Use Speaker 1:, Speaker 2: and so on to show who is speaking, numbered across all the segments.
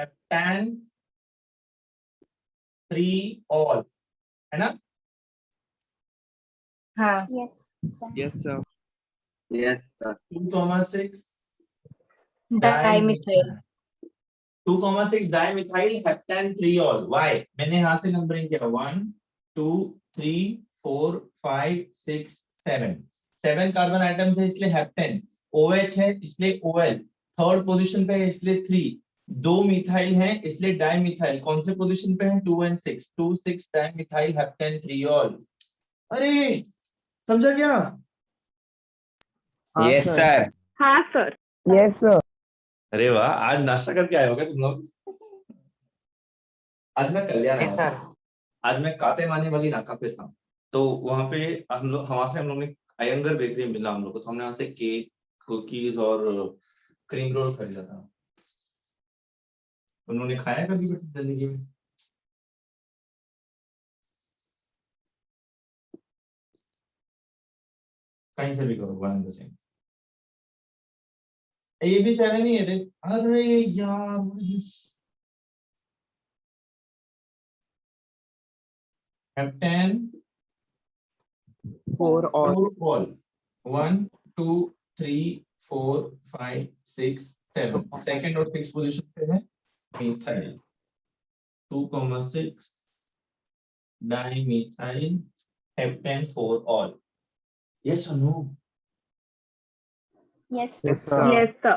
Speaker 1: Heptane 3 all, है ना?
Speaker 2: हाँ।
Speaker 3: Yes, sir.
Speaker 4: Yes, sir.
Speaker 5: Yes, sir.
Speaker 1: 2,6
Speaker 2: dimethyl.
Speaker 1: 2,6 dimethyl heptane 3 all. Why? मैंने यहां से नंबरिंग किया 1 2 3 4 5 6 7 7 कार्बन आइटम्स है इसलिए हेप्टेन। OH है इसलिए OL। थर्ड पोजीशन पे है इसलिए 3। 2 मिथाइल है इसलिए डाइमिथाइल। कौन से पोजीशन पे है? 2 and 6। 2 6 dimethyl heptane 3 all. अरे समझा क्या?
Speaker 4: हाँ,
Speaker 5: Yes,
Speaker 4: sir.
Speaker 5: sir.
Speaker 3: हाँ सर।
Speaker 4: Yes, sir.
Speaker 1: अरे वाह, आज नाश्ता करके आए हो क्या तुम लोग? आज मैं कल्याण आया था। आज मैं कातेमानी वाली नाका पे था, तो वहां पे हम लोग ने अयंगर बेकरी मिला हम लोग को, तो हमने वहां से केक, कुकीज और क्रीम रोल खरीदा था। उन्होंने खाया कभी जिंदगी में? कहीं से भी करो, वन एंड द सेम। ये भी 7 ही है रे। अरे यार, हेप्टेन
Speaker 4: 4 all.
Speaker 1: 4 ऑल। 1 2 3 4 5 6 7 सेकंड और सिक्स पोजीशन पे है methyl. 2,6 dimethyl heptane 4 ol. Yes और no?
Speaker 3: Yes,
Speaker 4: Yes, sir.
Speaker 3: Yes, sir.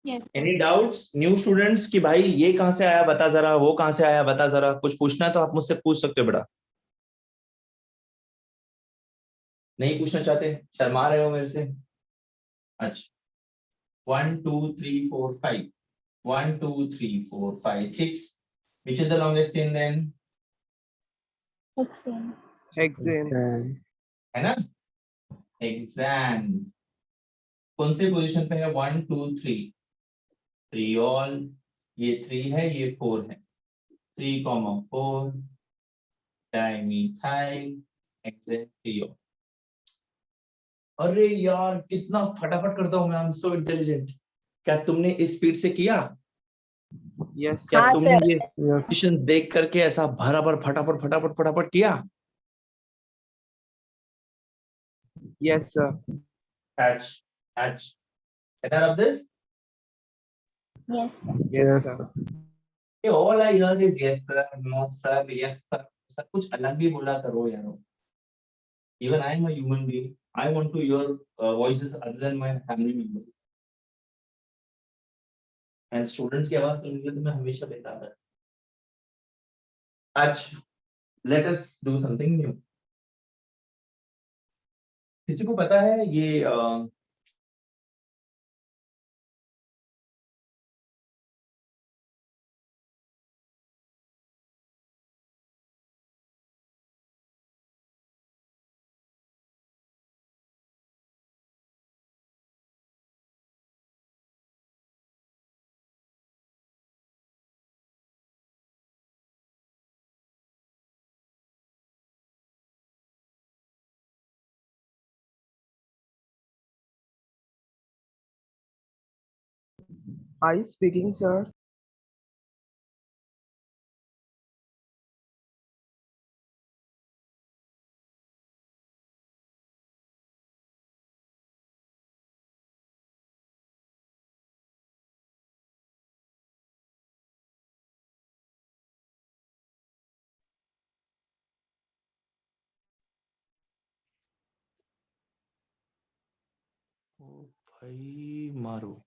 Speaker 1: Any doubts new students कि भाई ये कहां से आया बता जरा, वो कहां से आया बता जरा? कुछ पूछना है तो आप मुझसे पूछ सकते हो बेटा। नहीं पूछना चाहते? शर्मा रहे हो मेरे से? अच्छा। 1 2 3 4 5 1 2 3 4 5 6 which is the longest chain then?
Speaker 3: Hexane.
Speaker 4: Hexane.
Speaker 1: है ना? एग्जाम कौन से पोजीशन पे है? 1 2 3 3 ऑल। ये 3 है, ये 4 है। 3, 4 डाइमिथाइल हेक्सेन 3 ऑल। अरे यार कितना फटाफट करता हूँ मैं, आई एम सो इंटेलिजेंट। क्या तुमने इस स्पीड से किया?
Speaker 4: Yes.
Speaker 1: क्या
Speaker 2: हाँ,
Speaker 1: तुमने
Speaker 2: सर।
Speaker 1: ये
Speaker 4: Yes.
Speaker 1: क्वेश्चन देख करके ऐसा भराभर फटाफट फटाफट फटाफट किया?
Speaker 4: Yes, sir.
Speaker 1: Hatch, hatch. Better of this?
Speaker 3: Yes, sir.
Speaker 4: Yes, sir.
Speaker 1: All I heard is yes sir, no sir, yes sir. सब कुछ अलग भी बोला करो यारो। Even I am a human being. I want to hear voices other than my family members. And students की आवाज सुनने के लिए तो मैं हमेशा बेताब रहता हूँ। अच्छा, let us do something new. किसी को पता है ये
Speaker 4: Are you speaking, sir?
Speaker 1: ओ भाई मारो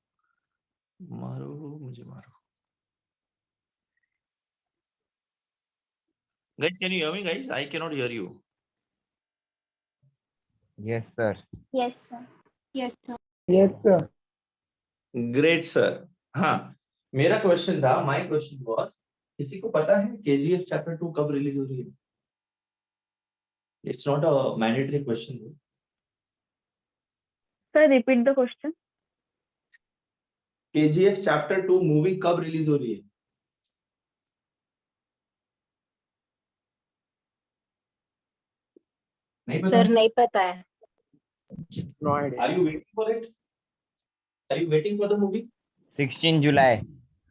Speaker 1: मारो मुझे मारो। Guys, can you hear me guys? I cannot hear you.
Speaker 5: Yes, sir.
Speaker 3: Yes, sir.
Speaker 2: Yes sir.
Speaker 4: Yes, sir.
Speaker 1: Great sir. हाँ, मेरा क्वेश्चन था, माय क्वेश्चन वाज, किसी को पता है केजीएफ चैप्टर 2 कब रिलीज हो रही है? It's not a mandatory question.
Speaker 3: Sir, repeat the question.
Speaker 1: KGF chapter 2 movie कब रिलीज हो रही है? नहीं पता?
Speaker 2: सर नहीं पता है।
Speaker 4: No idea.
Speaker 1: Are you waiting for इट? Are you waiting for the movie?
Speaker 5: 16 July.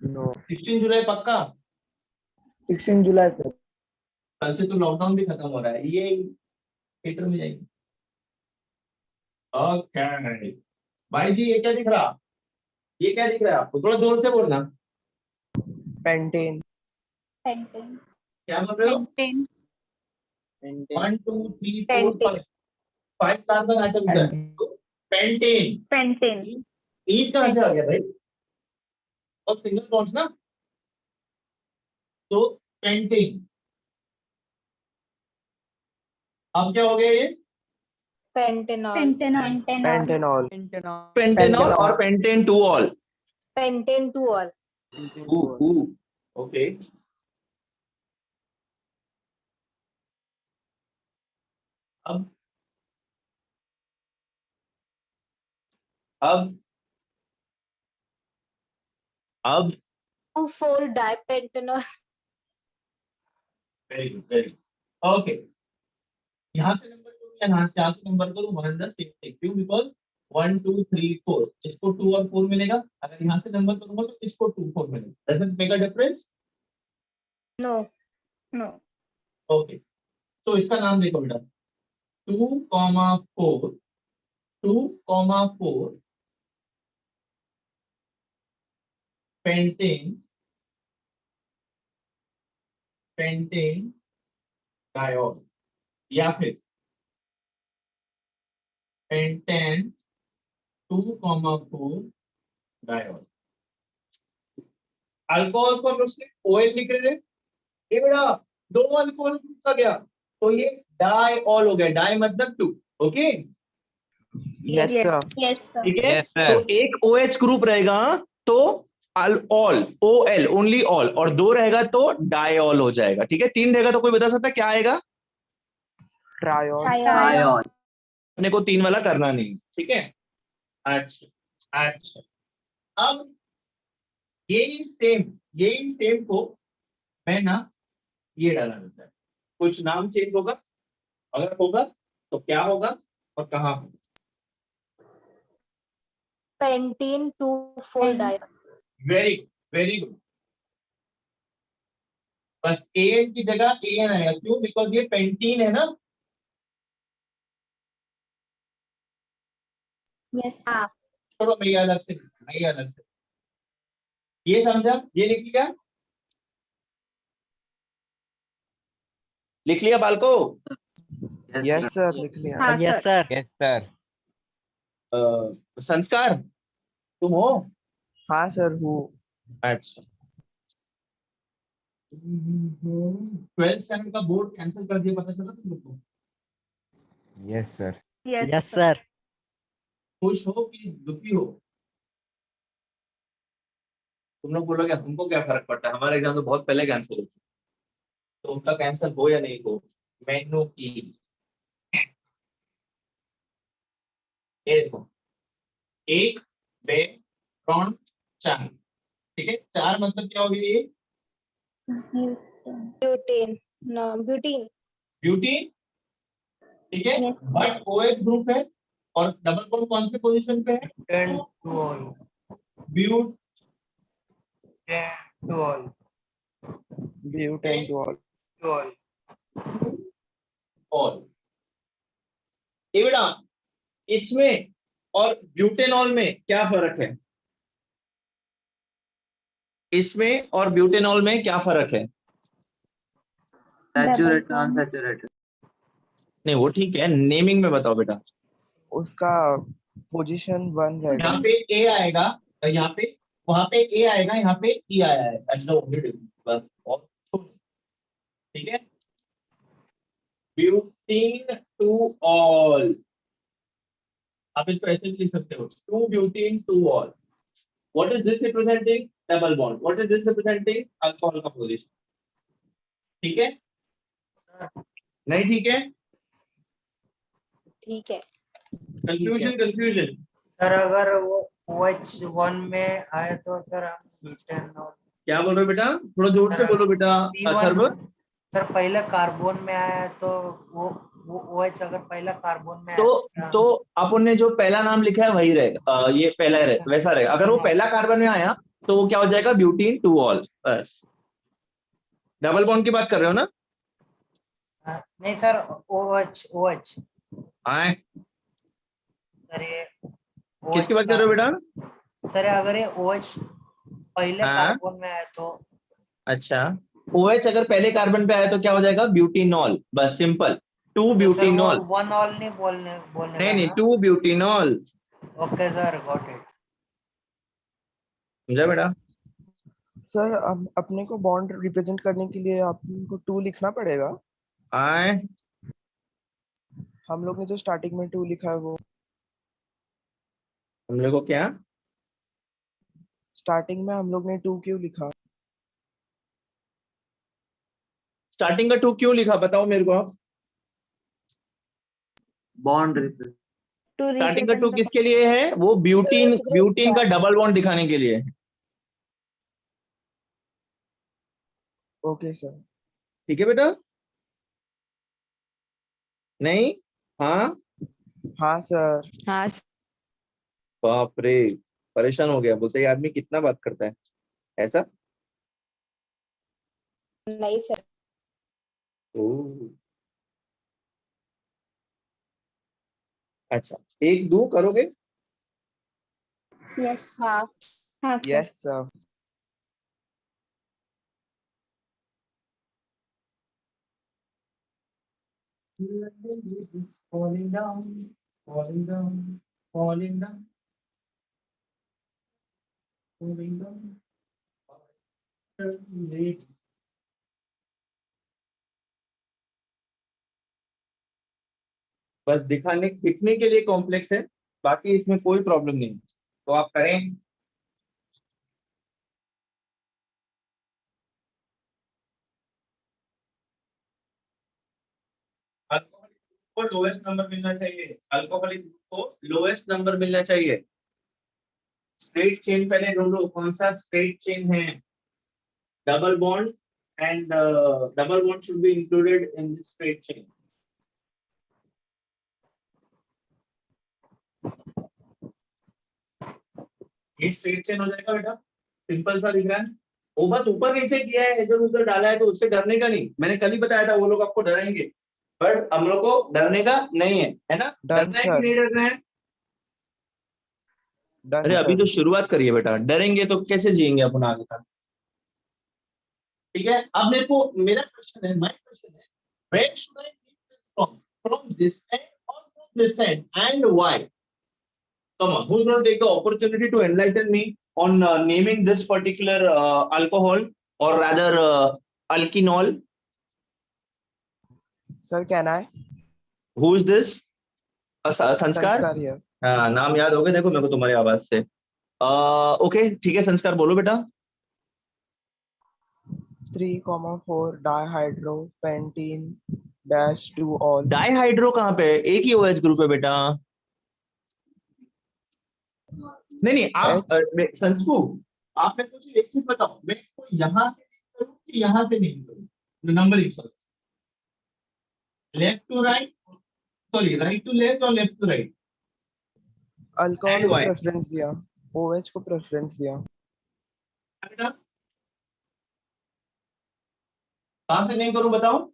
Speaker 4: No.
Speaker 1: 16 जुलाई पक्का?
Speaker 4: 16 जुलाई सर.
Speaker 1: कल से तो लॉकडाउन भी खत्म हो रहा है, ये थिएटर में जाएंगे। ओके भाई जी, ये क्या दिख रहा? ये क्या दिख रहा है आपको? थोड़ा जोर से बोलना।
Speaker 4: Pentane.
Speaker 3: पेंटेन
Speaker 1: क्या बोल रहे हो?
Speaker 3: पेंटेन
Speaker 1: 1 2 3 4 5 5 कार्बन एटम्स है। तो पेंटेन,
Speaker 3: पेंटेन
Speaker 1: ई कहां से आ गया भाई? और सिंगल बॉन्ड्स ना, तो पेंटेन। अब क्या हो गया ये?
Speaker 2: Pentanol
Speaker 3: pentanol
Speaker 4: Pentanol.
Speaker 1: पेंटेनॉल और pentane two ol.
Speaker 2: Pentane two ol
Speaker 1: okay, अब अब अब
Speaker 2: 2,4 dipentanol
Speaker 1: very good, very good. Okay, यहाँ से नंबर करूँ या यहाँ से नंबर करूँ? वन द सेम थिंग, क्यों? बिकॉज 1 2 3 4, इसको 2 और 4 मिलेगा। अगर यहाँ से नंबर करूंगा तो इसको 2 4 मिलेगा। Doesn't make a difference?
Speaker 2: No
Speaker 3: no
Speaker 1: okay, तो इसका नाम देखो बेटा, 2,4 2,4 पेंटेन पेंटेन डायोल, या फिर पेंटेन 2,4 डायोल। अल्कोहल को हम लोग ओएल लिख रहे थे, ये बेटा दो अल्कोहल ग्रुप का गया तो ये डाइऑल हो गया। डाई मतलब 2। Okay,
Speaker 4: Yes sir.
Speaker 3: Yes sir
Speaker 1: ठीक है।
Speaker 5: Yes, sir.
Speaker 1: तो एक OH ग्रुप रहेगा तो ऑल, OL ओनली ऑल, और 2 रहेगा तो डाइऑल हो जाएगा। ठीक है, 3 रहेगा तो कोई बता सकता है क्या आएगा?
Speaker 4: Triol.
Speaker 3: ट्रायोल
Speaker 1: अपने को 3 वाला करना नहीं, ठीक है। अच्छा अच्छा, अब यही सेम को मैं ना ये डाला देता है, कुछ नाम चेंज होगा, अगर होगा तो क्या होगा और कहाँ होगा?
Speaker 2: Pentene 2,4 diol
Speaker 1: very good. बस AN की जगह AN आएगा, क्यों? बिकॉज ये पेंटीन है ना।
Speaker 3: यस
Speaker 2: हाँ
Speaker 1: चलो मैं ये अलग से, ये समझा? ये लिख लिया? लिख लिया बालको?
Speaker 4: Yes sir. लिख लिया.
Speaker 3: हाँ
Speaker 5: Yes,
Speaker 3: sir
Speaker 5: sir. Yes, sir.
Speaker 1: संस्कार तुम हो?
Speaker 4: हाँ सर हूँ.
Speaker 1: अच्छा, 12th स्टैंडर्ड का बोर्ड कैंसिल कर दिया, पता चला तुम लोग को?
Speaker 5: Yes, sir.
Speaker 3: यस सर
Speaker 1: खुश हो कि दुखी हो? तुम लोग बोलोगे हमको क्या फर्क पड़ता है, हमारा एग्जाम तो बहुत पहले कैंसिल हो चुका, तो उनका कैंसिल हो या नहीं हो। मेनू की ये देखो, 1 2 3 4, ठीक है। 4 मतलब क्या हो गया? ये
Speaker 2: ब्यूटेन नो ब्यूटीन
Speaker 1: ब्यूटी, ठीक है।
Speaker 3: Yes.
Speaker 1: बट OH ग्रुप है और डबल बॉन्ड कौन से पोजीशन पे है? ब्यूट
Speaker 4: Butane to all.
Speaker 1: ऑल। ये बेटा इसमें और ब्यूटेनॉल में क्या फर्क है? इसमें और ब्यूटेनॉल में क्या फर्क है?
Speaker 5: Saturated, unsaturated.
Speaker 1: नहीं वो ठीक है, नेमिंग में बताओ बेटा।
Speaker 4: उसका पोजीशन 1 रहेगा.
Speaker 1: यहाँ पे A आएगा, यहाँ पे, वहां पे A आएगा, यहाँ पे E आया है। That's the only difference, बस। और ठीक है, ब्यूटीन टू ऑल, आप इसको ऐसे भी लिख सकते हो, 2 butene two ol. What is this representing? Double bond. What is this representing? Alcohol का पोजीशन। ठीक है? नहीं ठीक है?
Speaker 2: ठीक है
Speaker 1: कंफ्यूजन
Speaker 6: सर अगर वो OH1 में आए तो सर हम ब्यूटेनॉल
Speaker 1: क्या बोल रहे हो बेटा? थोड़ा जोर से बोलो बेटा अथर्व।
Speaker 6: सर पहले कार्बन में आया है तो वो OH अगर पहला कार्बन में
Speaker 1: तो अपन ने जो पहला नाम लिखा है वही रहेगा, ये पहला रहेगा, वैसा रहेगा। अगर वो पहला कार्बन में आया तो वो क्या हो जाएगा, ब्यूटीन टू ऑल। बस डबल बॉन्ड की बात कर रहे हो ना?
Speaker 6: नहीं सर, OH OH
Speaker 1: आए,
Speaker 6: सर ये
Speaker 1: किसकी
Speaker 6: OH
Speaker 1: बात कर रहे हो बेटा?
Speaker 6: सर अगर ये OH पहले
Speaker 1: हाँ।
Speaker 6: कार्बन में आए तो
Speaker 1: अच्छा, OH अगर पहले कार्बन पे आया तो क्या हो जाएगा, ब्यूटीनॉल। बस सिंपल, टू
Speaker 6: तो सर वो
Speaker 1: ब्यूटीनॉल।
Speaker 6: वन ऑल नहीं बोलने बोलने
Speaker 1: नहीं
Speaker 6: का
Speaker 1: नहीं,
Speaker 6: ना।
Speaker 1: To butanol.
Speaker 6: Okay sir, got it.
Speaker 1: समझा बेटा?
Speaker 4: सर अब अपने को बॉन्ड रिप्रेजेंट करने के लिए आपको 2 लिखना पड़ेगा।
Speaker 1: आए,
Speaker 4: हम लोग ने जो स्टार्टिंग में 2 लिखा है वो
Speaker 1: हम लोग को क्या?
Speaker 4: स्टार्टिंग में हम लोग ने 2 क्यों लिखा?
Speaker 1: स्टार्टिंग का टू क्यों लिखा, बताओ मेरे को आप।
Speaker 5: Bond represent.
Speaker 1: स्टार्टिंग का टू किसके लिए है? वो ब्यूटीन,
Speaker 2: OH group
Speaker 1: ब्यूटीन का
Speaker 2: का।
Speaker 1: डबल बॉन्ड दिखाने के लिए है।
Speaker 4: Okay sir.
Speaker 1: ठीक है बेटा? नहीं? हाँ।
Speaker 4: हाँ सर।
Speaker 3: हाँ
Speaker 1: बाप रे, परेशान हो गया, बोलते ये आदमी कितना बात करता है ऐसा।
Speaker 2: नहीं सर।
Speaker 1: ओह, अच्छा, एक दो करोगे?
Speaker 2: यस हाँ।
Speaker 4: Yes sir.
Speaker 1: Falling down, falling down, falling down, falling down. बस दिखाने दिखने के लिए कॉम्प्लेक्स है, बाकी इसमें कोई प्रॉब्लम नहीं। तो आप करें। अल्कोहलिक को लोएस्ट नंबर मिलना चाहिए, अल्कोहलिक को लोएस्ट नंबर मिलना चाहिए। स्ट्रेट चेन पहले ढूंढो, कौन सा स्ट्रेट चेन है। Double bond and double bond should be included in this straight chain. ये स्ट्रेट चेन हो जाएगा बेटा, सिंपल सा दिख रहा है। वो बस ऊपर नीचे किया है, इधर उधर डाला है, तो उससे डरने का नहीं। मैंने कल ही बताया था, वो लोग आपको डराएंगे, बट हम लोग को डरने का नहीं है ना?
Speaker 4: डन
Speaker 1: डरना है कि
Speaker 4: सर।
Speaker 1: नहीं डरना है?
Speaker 4: डन
Speaker 1: अरे अभी
Speaker 4: सर।
Speaker 1: तो शुरुआत करिए बेटा, डरेंगे तो कैसे जिएंगे अपन आगे तक। ठीक है, अब मेरे को मेरा क्वेश्चन है, माय क्वेश्चन है, where should I take this from this end or from this end, and why? Come on, who's going to take the opportunity to enlighten me on naming this particular alcohol, or rather alkinol?
Speaker 4: Sir can I?
Speaker 1: Who is this? संस्कार।
Speaker 4: संस्कार here.
Speaker 1: हाँ, नाम याद हो गया देखो मेरे को तुम्हारी आवाज से। ओके ठीक है, संस्कार बोलो बेटा।
Speaker 4: 3,4 dihydro pentene dash 2 ol.
Speaker 1: Dihydro कहाँ पे है? एक ही OH ग्रुप है बेटा। नहीं नहीं, आप संस्कू, आप मेरे को सिर्फ एक चीज बताओ, मैं इसको यहाँ से नहीं करूँ कि यहाँ से नहीं करूँ? Numbering sir, left to right, sorry right to left और left to right.
Speaker 4: Alcohol
Speaker 1: And
Speaker 4: को
Speaker 1: why?
Speaker 4: प्रेफरेंस दिया, OH को प्रेफरेंस दिया।
Speaker 1: बेटा कहाँ से नहीं करूँ बताओ?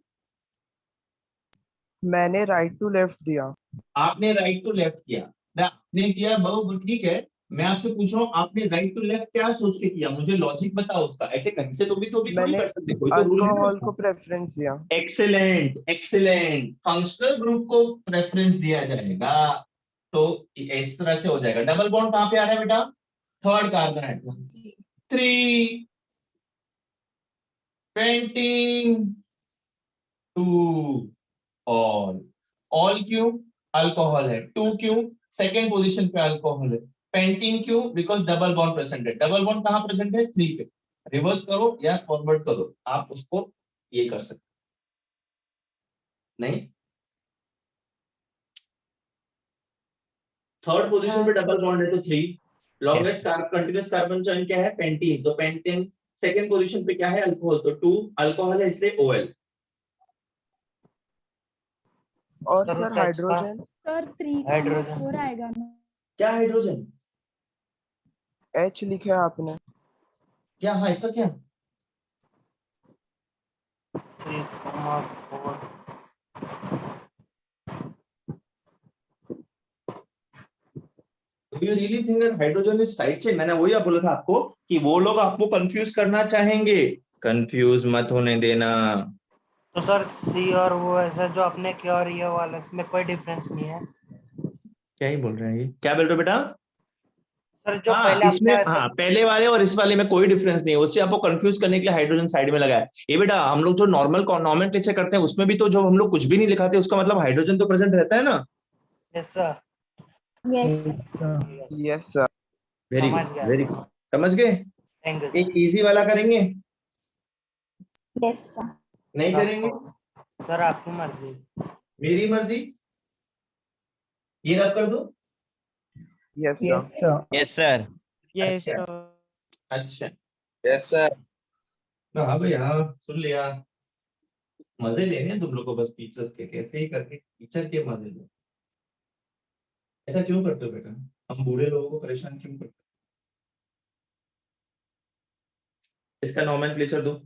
Speaker 4: मैंने राइट टू लेफ्ट दिया।
Speaker 1: आपने राइट टू लेफ्ट किया, आपने किया बहुत ठीक है। मैं आपसे पूछ रहा हूँ, आपने राइट टू लेफ्ट क्या सोच के किया? मुझे लॉजिक बताओ उसका। ऐसे कहीं से तो भी थोड़ी
Speaker 4: मैंने
Speaker 1: कर सकते, कोई तो रूल है ना
Speaker 4: अल्कोहल
Speaker 1: उसका।
Speaker 4: को प्रेफरेंस दिया।
Speaker 1: एक्सीलेंट एक्सीलेंट, फंक्शनल ग्रुप को प्रेफरेंस दिया जाएगा, तो इस तरह से हो जाएगा। डबल बॉन्ड कहाँ पे आ रहा है बेटा? Third carbon atom. 3 pentene 2 ol. Ol क्यों? अल्कोहल है। 2 क्यों? सेकेंड पोजीशन पे अल्कोहल है। पेंटीन क्यों? बिकॉज डबल बॉन्ड प्रेजेंट है। डबल बॉन्ड कहाँ प्रेजेंट है? 3 पे। रिवर्स करो या फॉरवर्ड करो, आप उसको ये कर सकते नहीं। थर्ड पोजीशन पे डबल बॉन्ड है तो 3। लॉन्गेस्ट कंटीन्यूअस कार्बन चेन क्या है? पेंटीन, तो पेंटीन सेकेंड पोजीशन पे क्या है? अल्कोहल, तो 2 अल्कोहल है, इसलिए OL।
Speaker 4: और
Speaker 6: सर
Speaker 4: सर
Speaker 6: उस H का
Speaker 4: हाइड्रोजन
Speaker 7: सर 3
Speaker 6: हाइड्रोजन
Speaker 7: 4 आएगा ना।
Speaker 1: क्या हाइड्रोजन?
Speaker 4: H लिखा है आपने।
Speaker 1: क्या? हाँ, इसका क्या?
Speaker 6: 3,4
Speaker 1: Do you really think that hydrogen is side chain? मैंने वही बोला था आपको कि वो लोग आपको कंफ्यूज करना चाहेंगे, कंफ्यूज मत होने देना।
Speaker 6: तो सर सी और वो ऐसा जो आपने किया और ये वाला इसमें कोई डिफरेंस नहीं है
Speaker 1: क्या ही बोल रहे हैं ये? क्या बोल रहे हो बेटा?
Speaker 6: सर जो
Speaker 1: हाँ,
Speaker 6: पहले
Speaker 1: इसमें
Speaker 6: आपने ऐसा
Speaker 1: हाँ, पहले वाले और इस वाले में कोई डिफरेंस नहीं है, उससे आपको कंफ्यूज करने के लिए हाइड्रोजन साइड में लगा है। ये बेटा, हम लोग जो नॉर्मल नॉमेनक्लेचर करते हैं उसमें भी तो जो हम लोग कुछ भी नहीं लिखाते उसका मतलब हाइड्रोजन तो प्रेजेंट रहता है ना।
Speaker 6: Yes sir
Speaker 3: Yes.
Speaker 4: Yes sir.
Speaker 1: Very
Speaker 6: समझ
Speaker 1: गुड,
Speaker 6: गया
Speaker 1: वेरी
Speaker 6: सर
Speaker 1: गुड, समझ गए।
Speaker 6: थैंक यू
Speaker 1: एक इजी वाला करेंगे,
Speaker 3: Yes, sir.
Speaker 1: नहीं करेंगे?
Speaker 6: सर आपकी मर्जी
Speaker 1: मेरी मर्जी, ये रब कर दो।
Speaker 4: Yes sir.
Speaker 5: Yes, sir.
Speaker 1: अच्छा, अच्छा, यस सर। हाँ भाई, हाँ सुन लिया। मजे लेने हैं तुम लोग को बस टीचर्स के, कैसे ही करके टीचर के मजे लो। ऐसा क्यों करते हो बेटा? हम बूढ़े लोगों को परेशान क्यों करते हो? इसका नॉमेनक्लेचर दो।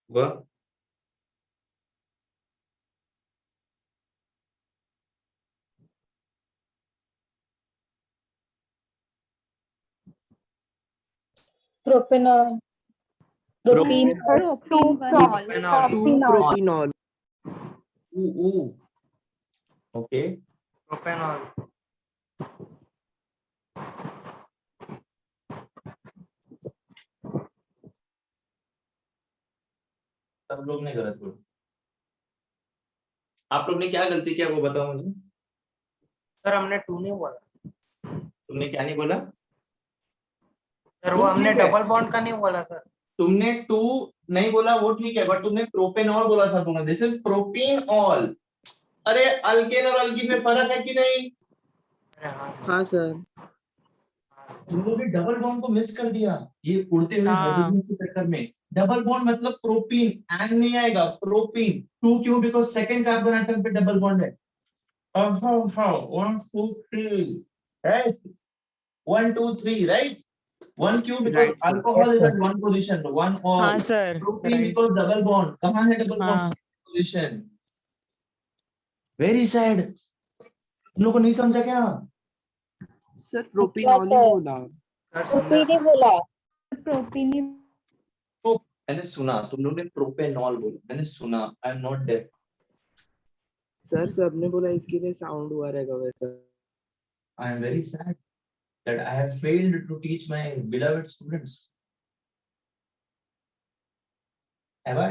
Speaker 1: हुआ?
Speaker 2: Propanol. Propene.
Speaker 6: Propanol
Speaker 4: to propenol.
Speaker 1: ऊ, ओके।
Speaker 6: प्रोपेनॉल
Speaker 1: सब लोग ने गलत बोला। आप लोग ने क्या गलती किया वो बताओ मुझे।
Speaker 6: सर हमने 2 नहीं बोला
Speaker 1: तुमने क्या नहीं बोला?
Speaker 6: सर वो
Speaker 1: टू
Speaker 6: हमने
Speaker 1: ठीक है,
Speaker 6: डबल बॉन्ड का नहीं बोला सर
Speaker 1: तुमने टू नहीं बोला वो ठीक है, बट तुमने प्रोपेनॉल बोला था। तुमने दिस इज प्रोपीनॉल। अरे अल्केन और अल्कीन में फर्क है कि नहीं?
Speaker 6: अरे हाँ सर
Speaker 4: हाँ सर।
Speaker 1: तुम लोग ने डबल बॉन्ड को मिस कर दिया ये उड़ते हुए हाइड्रोजन के चक्कर में। डबल बॉन्ड मतलब प्रोपीन, एन नहीं आएगा, प्रोपीन। टू क्यों? बिकॉज सेकंड कार्बन एटम पे डबल बॉन्ड है। One two three, right? One two three, right? One Q because
Speaker 4: right sir.
Speaker 1: alcohol is at one position, one all.
Speaker 7: हाँ sir
Speaker 1: Propene
Speaker 7: right
Speaker 1: because double bond. कहाँ है double bond?
Speaker 7: हाँ
Speaker 1: Second position. Very sad. तुम लोग को नहीं समझा क्या?
Speaker 4: सर
Speaker 2: क्या
Speaker 4: प्रोपिनॉल ही
Speaker 2: सर?
Speaker 4: बोला।
Speaker 6: सर समझा
Speaker 2: Propene ही
Speaker 6: सर
Speaker 2: बोला।
Speaker 1: तो मैंने सुना तुम लोग ने प्रोपेनॉल बोला, मैंने सुना। I am not deaf.
Speaker 4: Sir सबने बोला इसके लिए साउंड हुआ रहेगा वैसा।
Speaker 1: I am very sad that I have failed to teach my beloved students. Have I?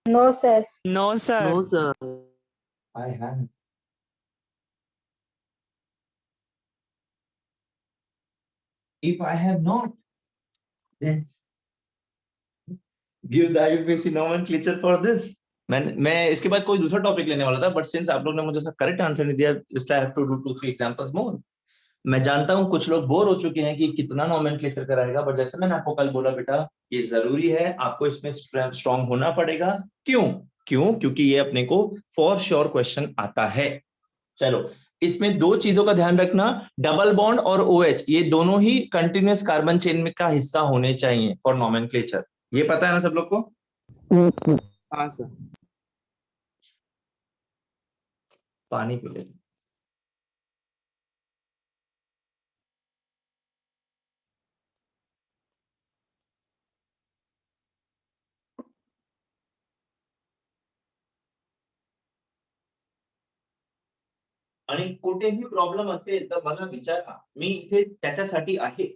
Speaker 2: No sir.
Speaker 7: No sir
Speaker 4: no sir.
Speaker 1: I have. If I have not, then give the IUPAC nomenclature for this. मैं इसके बाद कोई दूसरा topic लेने वाला था, but since आप लोग ने मुझे करेक्ट आंसर नहीं दिया, इसलिए I have to do 2-3 examples more. मैं जानता हूं कुछ लोग बोर हो चुके हैं कि कितना नॉमेनक्लेचर कराएगा, बट जैसे मैंने आपको कल बोला बेटा, ये जरूरी है, आपको इसमें स्ट्रांग होना पड़ेगा। क्यों? क्योंकि ये अपने को फॉर श्योर क्वेश्चन आता है। चलो, इसमें दो चीजों का ध्यान रखना, डबल बॉन्ड और OH ये दोनों ही कंटिन्यूअस कार्बन चेन में का हिस्सा होने चाहिए फॉर नॉमेनक्लेचर। ये पता है ना सब लोग को?
Speaker 4: हाँ सर।
Speaker 1: पानी पी लेते। आणि कुठेही प्रॉब्लेम असेल तर मला विचारा, मी इथे त्याच्यासाठी आहे।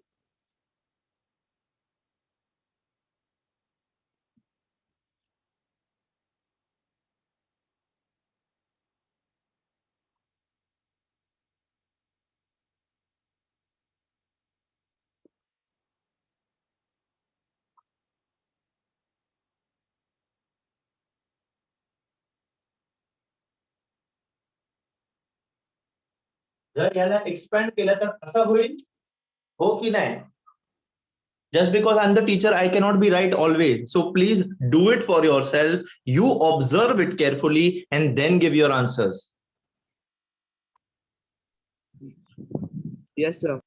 Speaker 1: जर याला एक्सपॅन्ड केलं तर कसं होईल, हो की नाही? Just because I'm the teacher, I cannot be right always. So please do it for yourself. You observe it carefully and then give your answers.
Speaker 4: Yes, sir.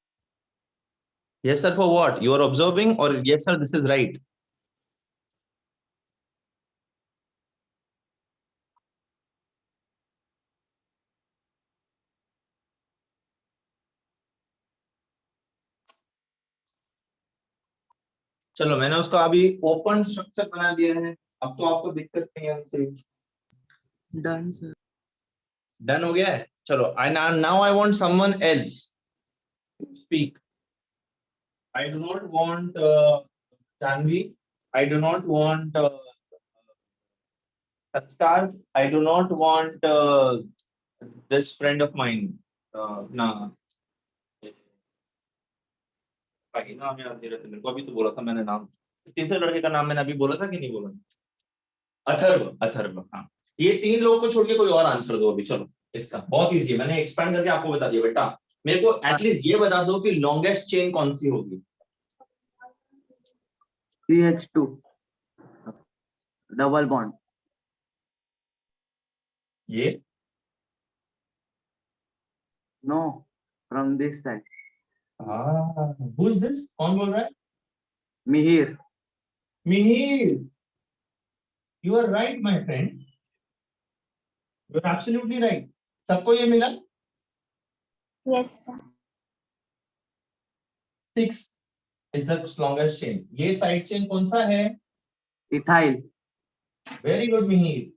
Speaker 1: Yes, sir, for what? You are observing, or yes, sir, this is right? चलो, मैंने उसका अभी open structure बना दिया है, अब तो आपको दिक्कत नहीं है।
Speaker 4: Done, sir.
Speaker 1: डन हो गया है? चलो, now I want someone else to speak. I do not want Janvi. I do not want Sanskar. I do not want this friend of mine. ना भाई, नाम याद नहीं रहता मेरे को, अभी तो बोला था मैंने नाम। तीसरे लड़के का नाम मैंने अभी बोला था कि नहीं बोला? अथर्व, अथर्व, हाँ। ये तीन लोगों को छोड़ के कोई और आंसर दो अभी। चलो, इसका बहुत इजी है, मैंने एक्सपैंड करके आपको बता दिया। बेटा मेरे को एटलीस्ट ये बता दो कि लॉन्गेस्ट चेन कौन सी होगी।
Speaker 5: CH2 double bond.
Speaker 1: ये
Speaker 5: no, from this side.
Speaker 1: Who is this? कौन बोल रहा है?
Speaker 5: Mihir.
Speaker 1: Mihir, you are right my friend, you are absolutely right. सबको ये मिला?
Speaker 3: Yes, sir.
Speaker 1: 6 is the longest chain. ये साइड चेन कौन सा है?
Speaker 5: इथाइल।
Speaker 1: Very good Mihir.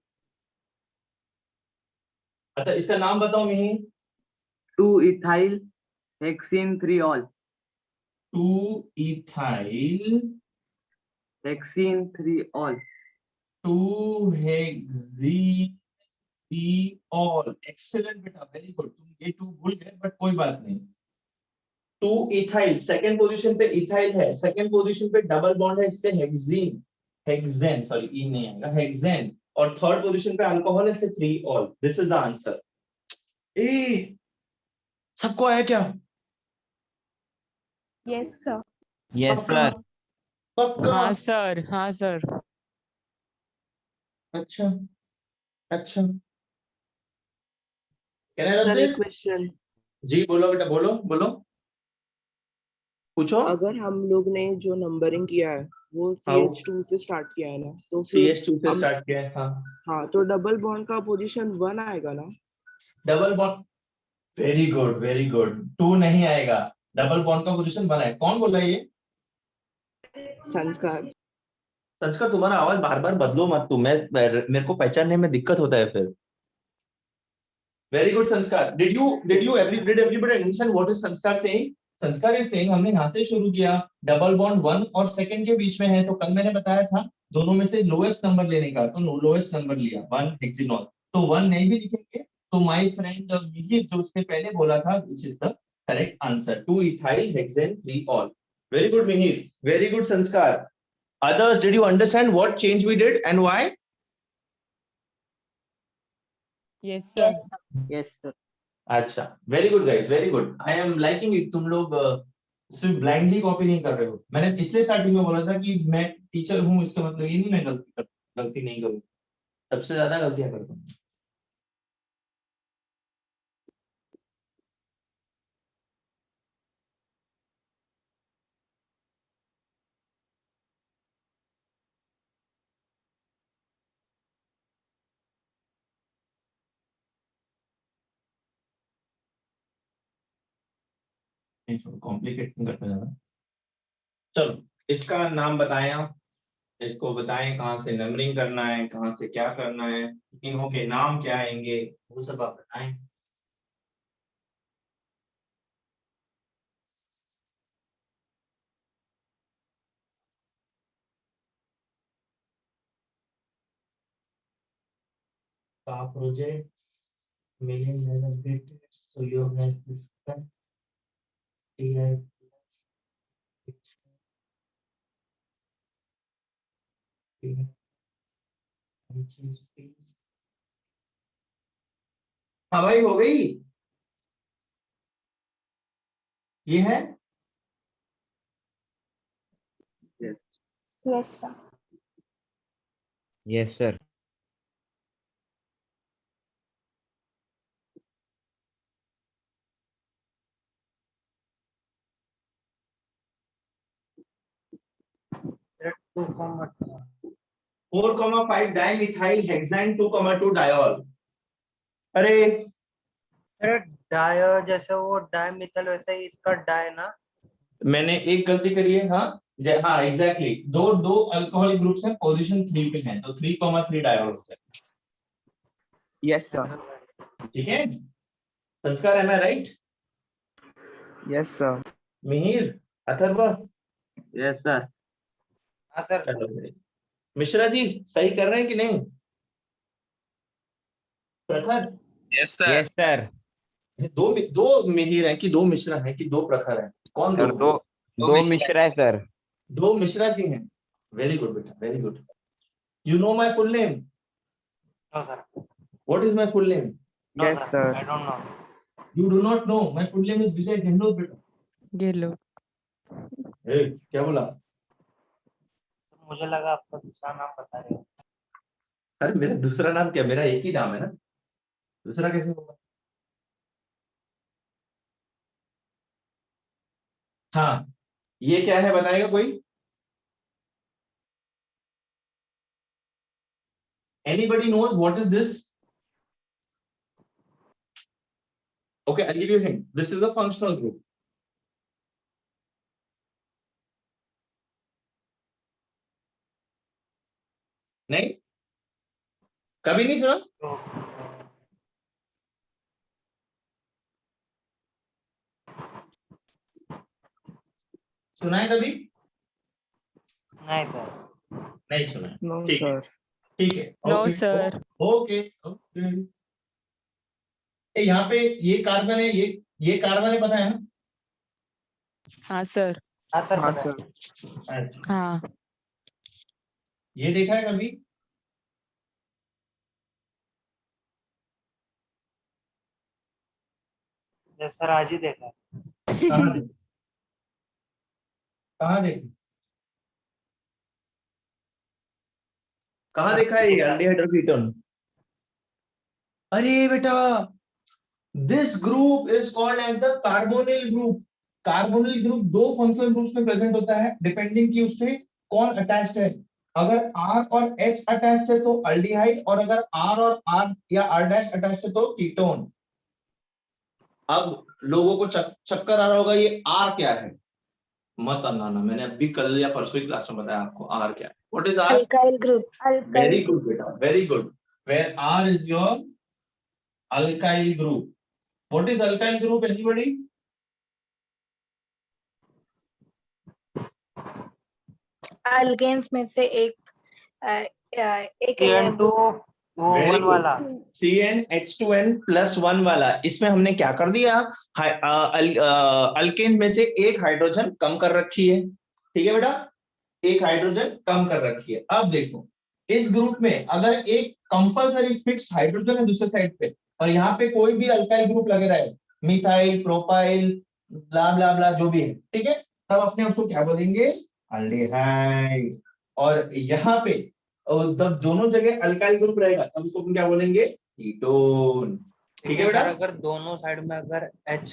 Speaker 1: अच्छा, इसका नाम बताओ Mihir.
Speaker 5: 2 ethyl hexene 3 ol.
Speaker 1: 2 ethyl
Speaker 5: hexene 3 ol.
Speaker 1: 2 हेक्सीऑल। एक्सीलेंट बेटा, वेरी गुड। तुम ये 2 भूल गए, बट कोई बात नहीं। 2 इथाइल, सेकंड पोजीशन पे इथाइल है, सेकंड पोजीशन पे डबल बॉन्ड है, इससे हेक्सीन, हेक्सेन, सॉरी ई नहीं आएगा, हेक्सेन। और थर्ड पोजीशन पे अल्कोहल है, इससे 3 ol. This is the answer. ए, सबको आया क्या?
Speaker 3: Yes, sir.
Speaker 5: यस
Speaker 1: पक्का?
Speaker 5: सर।
Speaker 1: पक्का?
Speaker 7: हाँ सर, हाँ सर।
Speaker 1: अच्छा, अच्छा। Can I rub
Speaker 4: Sir,
Speaker 1: this?
Speaker 4: एक question.
Speaker 1: जी बोलो बेटा, बोलो बोलो, पूछो।
Speaker 4: अगर हम लोग ने जो नंबरिंग किया है वो
Speaker 1: How?
Speaker 4: CH2 से स्टार्ट किया है ना, तो फिर
Speaker 1: CH2 से
Speaker 4: हम
Speaker 1: स्टार्ट किया है, हाँ।
Speaker 4: हाँ, तो डबल बॉन्ड का पोजीशन 1 आएगा ना?
Speaker 1: Double bond, very good very good. 2 नहीं आएगा, डबल बॉन्ड का पोजीशन 1 है। कौन बोला ये?
Speaker 4: संस्कार।
Speaker 1: संस्कार, तुम्हारा आवाज बार बार बदलो मत तुम, मेरे को पहचानने में दिक्कत होता है फिर। वेरी गुड संस्कार। Did everybody understand what is संस्कार सेइंग? संस्कार इज सेइंग हमने यहाँ से शुरू किया, डबल बॉन्ड 1 और सेकंड के बीच में है, तो कल मैंने बताया था दोनों में से लोएस्ट नंबर लेने का, तो लोएस्ट नंबर लिया 1 हेक्सेनॉल। तो 1 नहीं भी लिखेंगे तो माय फ्रेंड मिहिर जो उसने पहले बोला था, which is the correct answer, 2 ethyl hexane 3 all. Very good Mihir, very good संस्कार। Others, did you understand what change we did and why?
Speaker 7: Yes sir.
Speaker 5: Yes sir.
Speaker 1: अच्छा, very good guys, very good. I am liking it. तुम लोग सिर्फ blindly copy नहीं कर रहे हो। मैंने पिछले स्टार्टिंग में बोला था कि मैं टीचर हूँ, इसका मतलब ये नहीं मैं गलती नहीं करूँ। सबसे ज्यादा गलतियां करता हूँ। कॉम्प्लिकेट नहीं करते ज्यादा। चलो, इसका नाम बताएं आप, इसको बताएं कहाँ से नंबरिंग करना है, कहाँ से क्या करना है, इनों के नाम क्या आएंगे, वो सब आप बताएं। का project million has updated, so you have discussed AI हाँ भाई, हो गई। ये है
Speaker 3: Yes, sir.
Speaker 8: Yes, sir.
Speaker 6: Sir, 2,
Speaker 1: 4,5 dimethyl hexyne 2,2 diol. अरे
Speaker 6: सर डाय जैसे वो डायमिथाइल वैसे ही इसका डाय ना।
Speaker 1: मैंने एक गलती करी है। हाँ हाँ एग्जैक्टली, दो अल्कोहलिक ग्रुप्स हैं, पोजीशन 3 पे हैं, तो 3,3 डायोल होता है।
Speaker 4: Yes sir.
Speaker 1: ठीक है, Sanskar am I right?
Speaker 4: Yes sir.
Speaker 1: Mihir, Atharva,
Speaker 5: Yes, sir.
Speaker 6: हाँ सर।
Speaker 1: चलो भाई। मिश्रा जी सही कर रहे हैं कि नहीं? प्रखर,
Speaker 8: Yes, sir.
Speaker 1: दो मिहिर हैं कि दो मिश्रा हैं कि दो प्रखर हैं? कौन
Speaker 8: Sir,
Speaker 1: दो?
Speaker 8: दो मिश्रा है sir.
Speaker 1: दो मिश्रा जी हैं। वेरी गुड बेटा, very good. You know my full name?
Speaker 6: No sir.
Speaker 1: What is my full name?
Speaker 6: No
Speaker 4: Yes,
Speaker 6: sir,
Speaker 4: sir.
Speaker 6: I don't know.
Speaker 1: You do not know? My full name is Vijay Gahlot बेटा।
Speaker 7: गेलो।
Speaker 1: ए, क्या बोला?
Speaker 6: मुझे लगा आपका दूसरा नाम बता रहे हो।
Speaker 1: अरे मेरा दूसरा नाम क्या, मेरा एक ही नाम है ना, दूसरा कैसे होगा? हाँ, ये क्या है बताएगा कोई? Anybody knows what is this? Okay, I'll give you a hint. This is a functional group. नहीं, कभी नहीं सुना?
Speaker 6: तो
Speaker 1: सुना है कभी?
Speaker 6: नहीं सर।
Speaker 1: नहीं सुना है।
Speaker 4: No,
Speaker 1: ठीक है,
Speaker 4: sir.
Speaker 1: ठीक है।
Speaker 7: No
Speaker 1: okay,
Speaker 7: sir.
Speaker 1: Okay okay. यहाँ पे ये कार्बन है, ये कार्बन है, पता है ना?
Speaker 7: हाँ सर।
Speaker 6: हाँ सर
Speaker 4: हाँ
Speaker 6: पता है।
Speaker 4: सर।
Speaker 1: अच्छा,
Speaker 7: हाँ
Speaker 1: ये देखा है कभी?
Speaker 6: यस सर, आज ही देखा।
Speaker 1: कहाँ देखा? कहाँ देखा? कहाँ देखा है ये एल्डिहाइड कीटोन? अरे बेटा, this group is called as the carbonyl group. Carbonyl group दो फंक्शनल ग्रुप्स में प्रेजेंट होता है, डिपेंडिंग कि उससे कौन अटैच्ड है। अगर R और H अटैच्ड है तो अल्डिहाइड, और अगर R और R या R डैश अटैच्ड है तो कीटोन। अब लोगों को चक्कर आ रहा होगा, ये R क्या है? मत आना, मैंने अभी कल या परसों की क्लास में बताया आपको R क्या है। What is R?
Speaker 2: Alkyl group.
Speaker 1: Very good बेटा, very good. Where R is your alkyl group. What is alkyl group? Anybody?
Speaker 2: Alkanes में से एक है
Speaker 6: CN2 वो
Speaker 1: Very
Speaker 6: वन
Speaker 1: good.
Speaker 6: वाला।
Speaker 1: CnH2n+1 वाला, इसमें हमने क्या कर दिया? अल्केन में से एक हाइड्रोजन कम कर रखी है। ठीक है बेटा, एक हाइड्रोजन कम कर रखी है। अब देखो, इस ग्रुप में अगर एक कंपलसरी फिक्स्ड हाइड्रोजन है दूसरे साइड पे, और यहाँ पे कोई भी अल्काइल ग्रुप लगे रहे, मिथाइल, प्रोपाइल, ब्ला ब्ला ब्ला जो भी है, ठीक है, तब अपने उसको क्या बोलेंगे? अल्डिहाइड। और यहाँ पे तब दोनों जगह अल्काइल ग्रुप रहेगा, तब उसको अपन क्या बोलेंगे? कीटोन। ठीक है
Speaker 6: लेकिन
Speaker 1: बेटा,
Speaker 6: सर अगर दोनों साइड में अगर H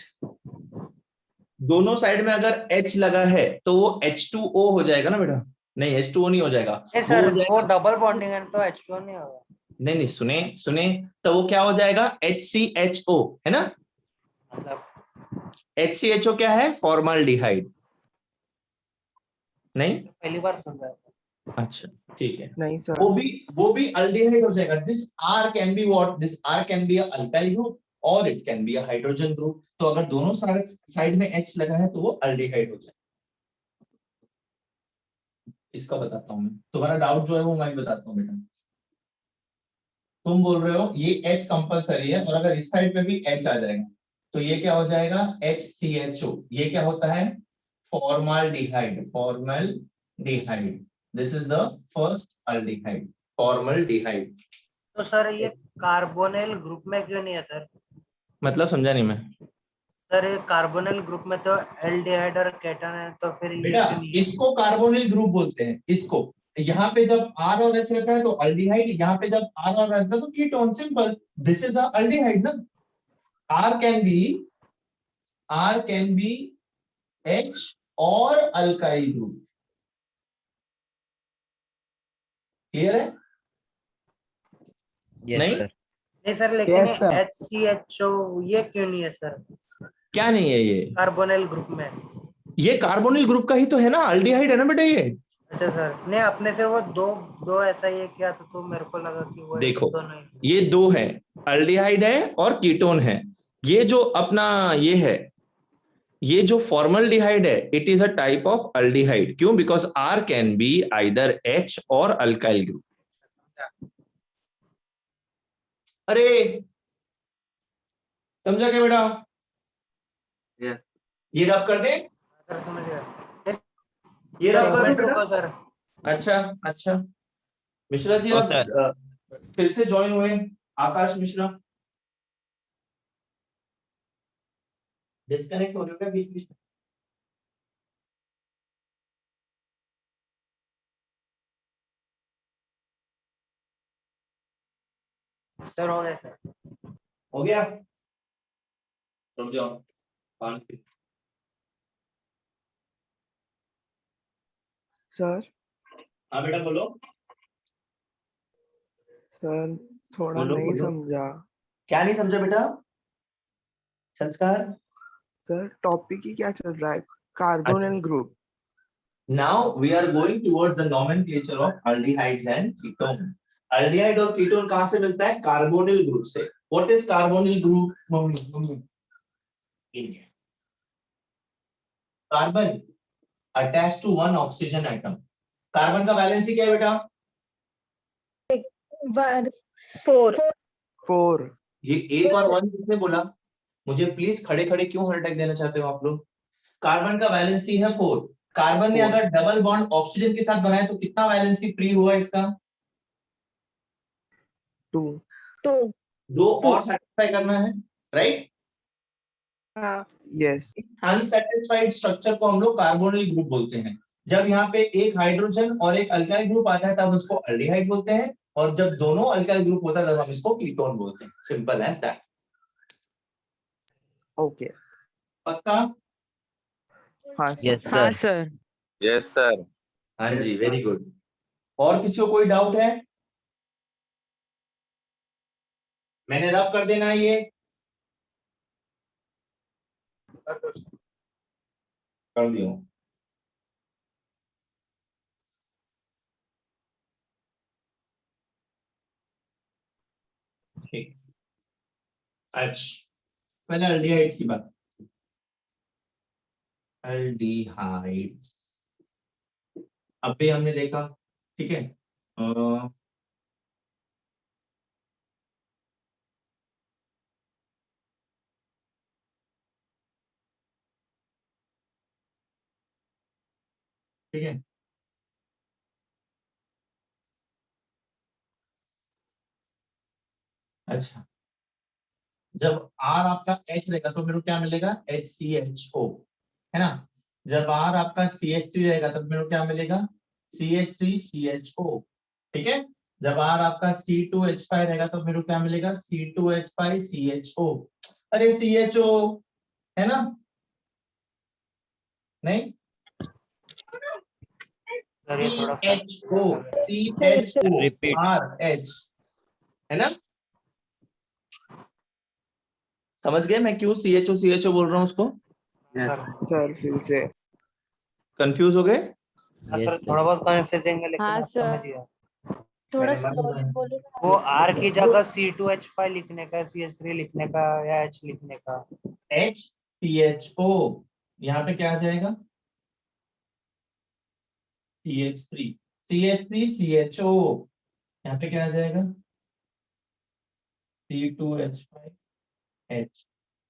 Speaker 1: दोनों साइड में अगर H लगा है तो वो H2O हो जाएगा ना बेटा? नहीं, H2O नहीं हो जाएगा,
Speaker 6: नहीं
Speaker 1: वो
Speaker 6: सर,
Speaker 1: हो जाएगा,
Speaker 6: वो डबल बॉन्डिंग है तो H2 नहीं होगा।
Speaker 1: नहीं नहीं, सुने सुने, तो वो क्या हो जाएगा? HCHO है ना?
Speaker 6: मतलब
Speaker 1: HCHO क्या है? फॉर्मल्डिहाइड। नहीं,
Speaker 6: पहली बार सुन रहा था।
Speaker 1: अच्छा ठीक है,
Speaker 4: नहीं सर।
Speaker 1: वो भी अल्डिहाइड हो जाएगा। This R can be what? This R can be a alkyl group और it can be a hydrogen group. तो अगर दोनों साइड में H लगा है तो वो अल्डिहाइड हो जाएगा। इसका बताता हूं मैं, तुम्हारा डाउट जो है वो मैं बताता हूँ बेटा। तुम बोल रहे हो ये H कंपलसरी है, और अगर इस साइड पे भी H आ जाएगा तो ये क्या हो जाएगा? HCHO। ये क्या होता है? Formaldehyde. Formaldehyde, this is the first aldehyde, formaldehyde.
Speaker 6: तो सर ये कार्बोनिल ग्रुप में क्यों नहीं है सर?
Speaker 1: मतलब समझा नहीं मैं।
Speaker 6: सर ये कार्बोनिल ग्रुप में तो एल्डिहाइड और केटन है, तो फिर ये
Speaker 1: बेटा
Speaker 6: क्यों नहीं है?
Speaker 1: इसको कार्बोनिल ग्रुप बोलते हैं इसको। यहाँ पे जब R और H रहता है तो अल्डिहाइड, यहाँ पे जब R और रहता है तो ketone, simple. This is a aldehyde ना। R can be H और अल्काइल ग्रुप। क्लियर है?
Speaker 8: Yes,
Speaker 1: नहीं?
Speaker 8: sir.
Speaker 6: नहीं सर, लेकिन
Speaker 4: Yes, sir.
Speaker 6: HCHO ये क्यों नहीं है सर
Speaker 1: क्या नहीं है ये?
Speaker 6: कार्बोनिल ग्रुप में?
Speaker 1: ये कार्बोनिल ग्रुप का ही तो है ना, अल्डिहाइड है ना बेटा ये।
Speaker 6: अच्छा सर, नहीं आपने सिर्फ वो दो दो ऐसा ये किया था, तो मेरे को लगा कि वो
Speaker 1: देखो,
Speaker 6: दोनों ही।
Speaker 1: ये दो है, अल्डिहाइड है और कीटोन है। ये जो अपना ये है, ये जो फॉर्मल्डिहाइड है, it is a type of aldehyde. क्यों? Because R can be either H और अल्काइल ग्रुप। अरे समझा क्या बेटा?
Speaker 5: Yes.
Speaker 1: ये रब कर दे,
Speaker 6: सर समझ गया।
Speaker 1: ये रब कर दे
Speaker 6: मिनट
Speaker 1: बेटा।
Speaker 6: रुको सर।
Speaker 1: अच्छा अच्छा, मिश्रा जी
Speaker 8: हाँ,
Speaker 1: आप फिर से ज्वाइन हुए, आकाश मिश्रा। डिस्कनेक्ट हो रहे हो क्या बीच बीच में?
Speaker 6: सर हो गया सर।
Speaker 1: हो गया? रुक जाओ,
Speaker 4: सर
Speaker 1: हाँ बेटा बोलो।
Speaker 4: सर थोड़ा
Speaker 1: बोलो,
Speaker 4: नहीं
Speaker 1: बोलो।
Speaker 4: समझा।
Speaker 1: क्या नहीं समझा बेटा? संस्कार।
Speaker 4: सर टॉपिक ही क्या चल रहा है? Carbonyl group.
Speaker 1: Now we are going towards the nomenclature of aldehydes and ketone. Aldehyde और कीटोन कहां से मिलता है? कार्बोनिल ग्रुप से। What is carbonyl group? Carbon attached to one oxygen atom. Carbon का वैलेंसी क्या है बेटा?
Speaker 2: 4.
Speaker 4: 4.
Speaker 1: ये एक और वन किसने बोला? मुझे प्लीज खड़े खड़े क्यों हार्ट अटैक देना चाहते हो आप लोग? कार्बन का वैलेंसी है 4। कार्बन ने अगर डबल बॉन्ड ऑक्सीजन के साथ बनाया तो कितना वैलेंसी फ्री हुआ इसका?
Speaker 4: 2.
Speaker 2: 2.
Speaker 1: दो और सेटिस्फाई करना है, राइट?
Speaker 2: हाँ.
Speaker 4: Yes.
Speaker 1: अनसेटिस्फाइड स्ट्रक्चर को हम लोग कार्बोनिल ग्रुप बोलते हैं। जब यहाँ पे एक हाइड्रोजन और एक अल्काइल ग्रुप आता है तब उसको अल्डिहाइड बोलते हैं, और जब दोनों अल्काइल ग्रुप होता है तब हम इसको कीटोन बोलते हैं। Simple as that.
Speaker 4: Okay.
Speaker 1: पक्का?
Speaker 4: हाँ सर.
Speaker 8: Yes,
Speaker 7: हाँ
Speaker 8: sir.
Speaker 7: सर।
Speaker 9: Yes, sir.
Speaker 1: हाँ जी, वेरी गुड। और किसी को कोई डाउट है? मैंने रब कर देना है ये। कर दियो। ठीक। अच्छा, पहले अल्डिहाइड्स की बात। अल्डिहाइड अभी हमने देखा, ठीक है। ठीक है, अच्छा, जब R आपका H रहेगा तो मेरे को क्या मिलेगा? HCHO, है ना। जब R आपका CH3 रहेगा तब मेरे को क्या मिलेगा? CH3CHO, ठीक है। जब R आपका C2H5 रहेगा तो मेरे को क्या मिलेगा? C2H5CHO। अरे CHO है ना? नहीं,
Speaker 6: सर ये थोड़ा
Speaker 1: CHO, CHO,
Speaker 8: Repeat.
Speaker 1: RH, है ना। समझ गए मैं क्यों CHO बोल रहा हूँ उसको?
Speaker 6: सर।
Speaker 4: सर फिर से.
Speaker 1: कंफ्यूज हो गए?
Speaker 6: हाँ, सर
Speaker 8: Yes,
Speaker 6: थोड़ा बहुत कंफ्यूजिंग है, लेकिन
Speaker 7: हाँ,
Speaker 6: आप
Speaker 7: सर।
Speaker 6: समझ गया।
Speaker 2: थोड़ा
Speaker 1: मैंने मन
Speaker 2: स्लोली
Speaker 1: बनाया।
Speaker 2: बोलो ना.
Speaker 6: वो R की जगह C2H5 लिखने का, CH3 लिखने का या H लिखने का?
Speaker 1: HCHO, यहाँ पे क्या आ जाएगा? CH3CHO, यहाँ पे क्या आ जाएगा? C2H5H,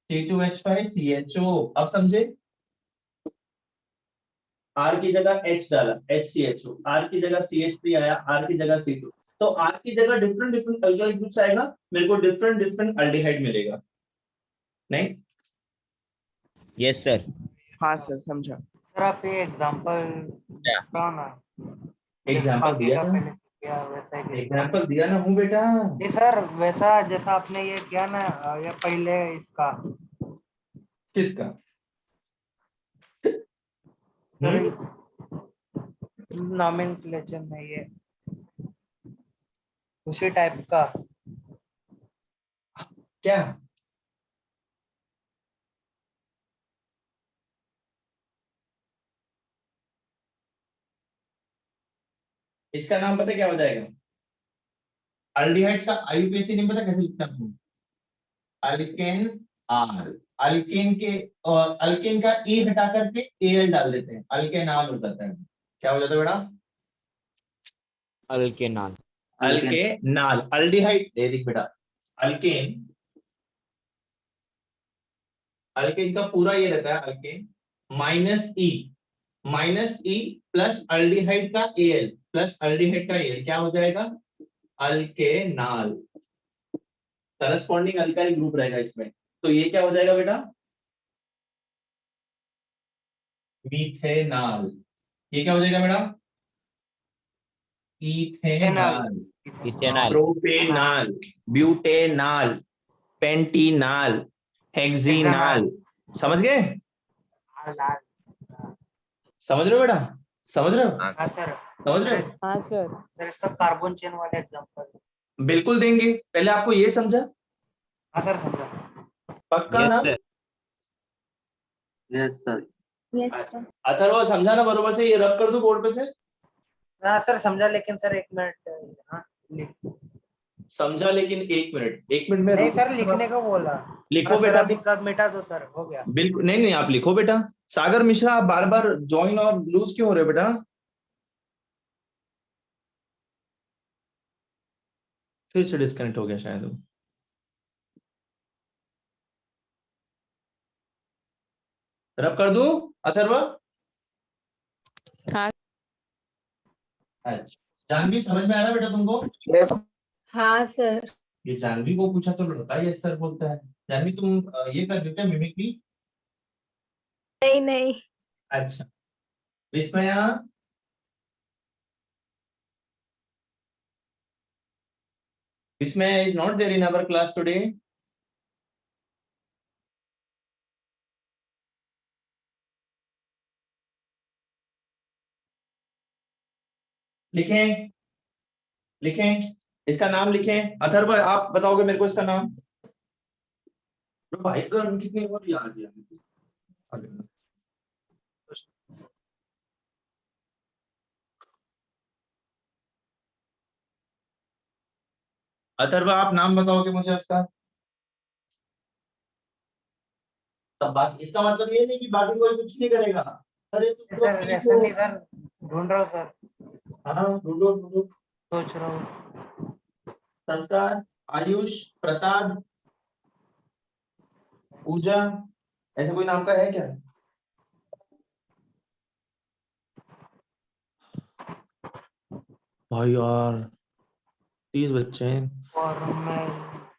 Speaker 1: C2H5CHO। अब समझे? R की जगह H डाला, HCHO, R की जगह CH3 आया, R की जगह C2, तो R की जगह डिफरेंट डिफरेंट अल्काइल ग्रुप्स आएगा, मेरे को डिफरेंट डिफरेंट अल्डिहाइड मिलेगा, नहीं?
Speaker 8: Yes sir.
Speaker 4: हाँ सर, समझा।
Speaker 6: सर आप ये एग्जांपल बताओ ना,
Speaker 1: एग्जाम्पल
Speaker 6: बाकी
Speaker 1: दिया
Speaker 6: का
Speaker 1: ना,
Speaker 6: पहले किया वैसा ही किया।
Speaker 1: एग्जाम्पल दिया ना हूँ बेटा।
Speaker 6: नहीं सर, वैसा जैसा आपने ये किया ना, ये पहले इसका
Speaker 1: किसका?
Speaker 6: सर,
Speaker 1: हम्म?
Speaker 6: नॉमेनक्लेचर में ये उसी टाइप का।
Speaker 1: क्या? इसका नाम पता क्या हो जाएगा? अल्डिहाइड्स का आईयूपीएसी नहीं पता कैसे लिखता हूँ? Alkane R. अल्केन के अल्केन का ई हटा करके एल डाल देते हैं, अल्केनॉल हो जाता है। क्या हो जाता है बेटा?
Speaker 8: अल्केनॉल।
Speaker 1: अल्केनॉल। अल्डिहाइड देख बेटा, अल्केन, अल्केन का पूरा ये रहता है alkane minus E plus aldehyde का एल प्लस अल्डिहाइड का एल, क्या हो जाएगा? अल्केनॉल। करस्पॉन्डिंग अल्काइल ग्रुप रहेगा इसमें, तो ये क्या हो जाएगा बेटा? मीथेनॉल। ये क्या हो जाएगा बेटा? Ethanol.
Speaker 8: Ethanol.
Speaker 1: Propanol, butanol, pentenol, hexenol. समझ गए? समझ रहे हो बेटा? समझ रहे हो?
Speaker 6: हाँ सर।
Speaker 1: समझ रहे हो?
Speaker 7: हाँ सर।
Speaker 6: सर इसका कार्बन चेन वाला एग्जांपल।
Speaker 1: बिल्कुल देंगे, पहले आपको ये समझा?
Speaker 6: हाँ सर, समझा।
Speaker 1: पक्का
Speaker 8: यस
Speaker 1: ना?
Speaker 8: Sir.
Speaker 5: Yes sir.
Speaker 3: Yes, sir.
Speaker 1: Atharva समझा ना बरोबर से? ये रब कर दूं बोर्ड पे से?
Speaker 6: हाँ सर समझा, लेकिन सर एक मिनट। हाँ
Speaker 1: समझा, लेकिन एक मिनट में
Speaker 6: नहीं
Speaker 1: रुको।
Speaker 6: सर, लिखने को बोला।
Speaker 1: लिखो
Speaker 6: हाँ, सर
Speaker 1: बेटा।
Speaker 6: अभी कब मिटा दो सर, हो गया।
Speaker 1: बिल्कुल नहीं नहीं, आप लिखो बेटा। सागर मिश्रा, आप बार बार ज्वाइन और लूज क्यों हो रहे हो बेटा? फिर से डिस्कनेक्ट हो गया शायद वो। रब कर दूं अथर्व?
Speaker 7: हाँ।
Speaker 1: अच्छा, जानवी समझ में आ रहा है बेटा तुमको?
Speaker 2: हाँ सर।
Speaker 1: ये जानवी को पूछा तो लड़का यस सर बोलता है। जानवी तुम ये कर रही हो क्या, मिमिक्री?
Speaker 2: नहीं नहीं।
Speaker 1: अच्छा। विस्मया? विस्मया is not there in our class today. लिखें, लिखें, इसका नाम लिखें। अथर्व आप बताओगे मेरे को इसका नाम? तो भाई गर्म कितनी बार याद है। अथर्व आप नाम बताओगे मुझे उसका? तब बाकी इसका मतलब ये नहीं कि बाकी कोई कुछ नहीं करेगा। अरे तुम लोग
Speaker 6: सर
Speaker 1: भी
Speaker 6: ऐसा
Speaker 1: लिखो।
Speaker 6: नहीं सर, ढूंढ रहा हूँ सर,
Speaker 1: हाँ ढूंढो ढूंढो।
Speaker 6: सोच रहा हूँ।
Speaker 1: संस्कार, आयुष, प्रसाद, पूजा, ऐसे कोई नाम का है क्या? भाई यार 30 बच्चे हैं।
Speaker 6: और मैं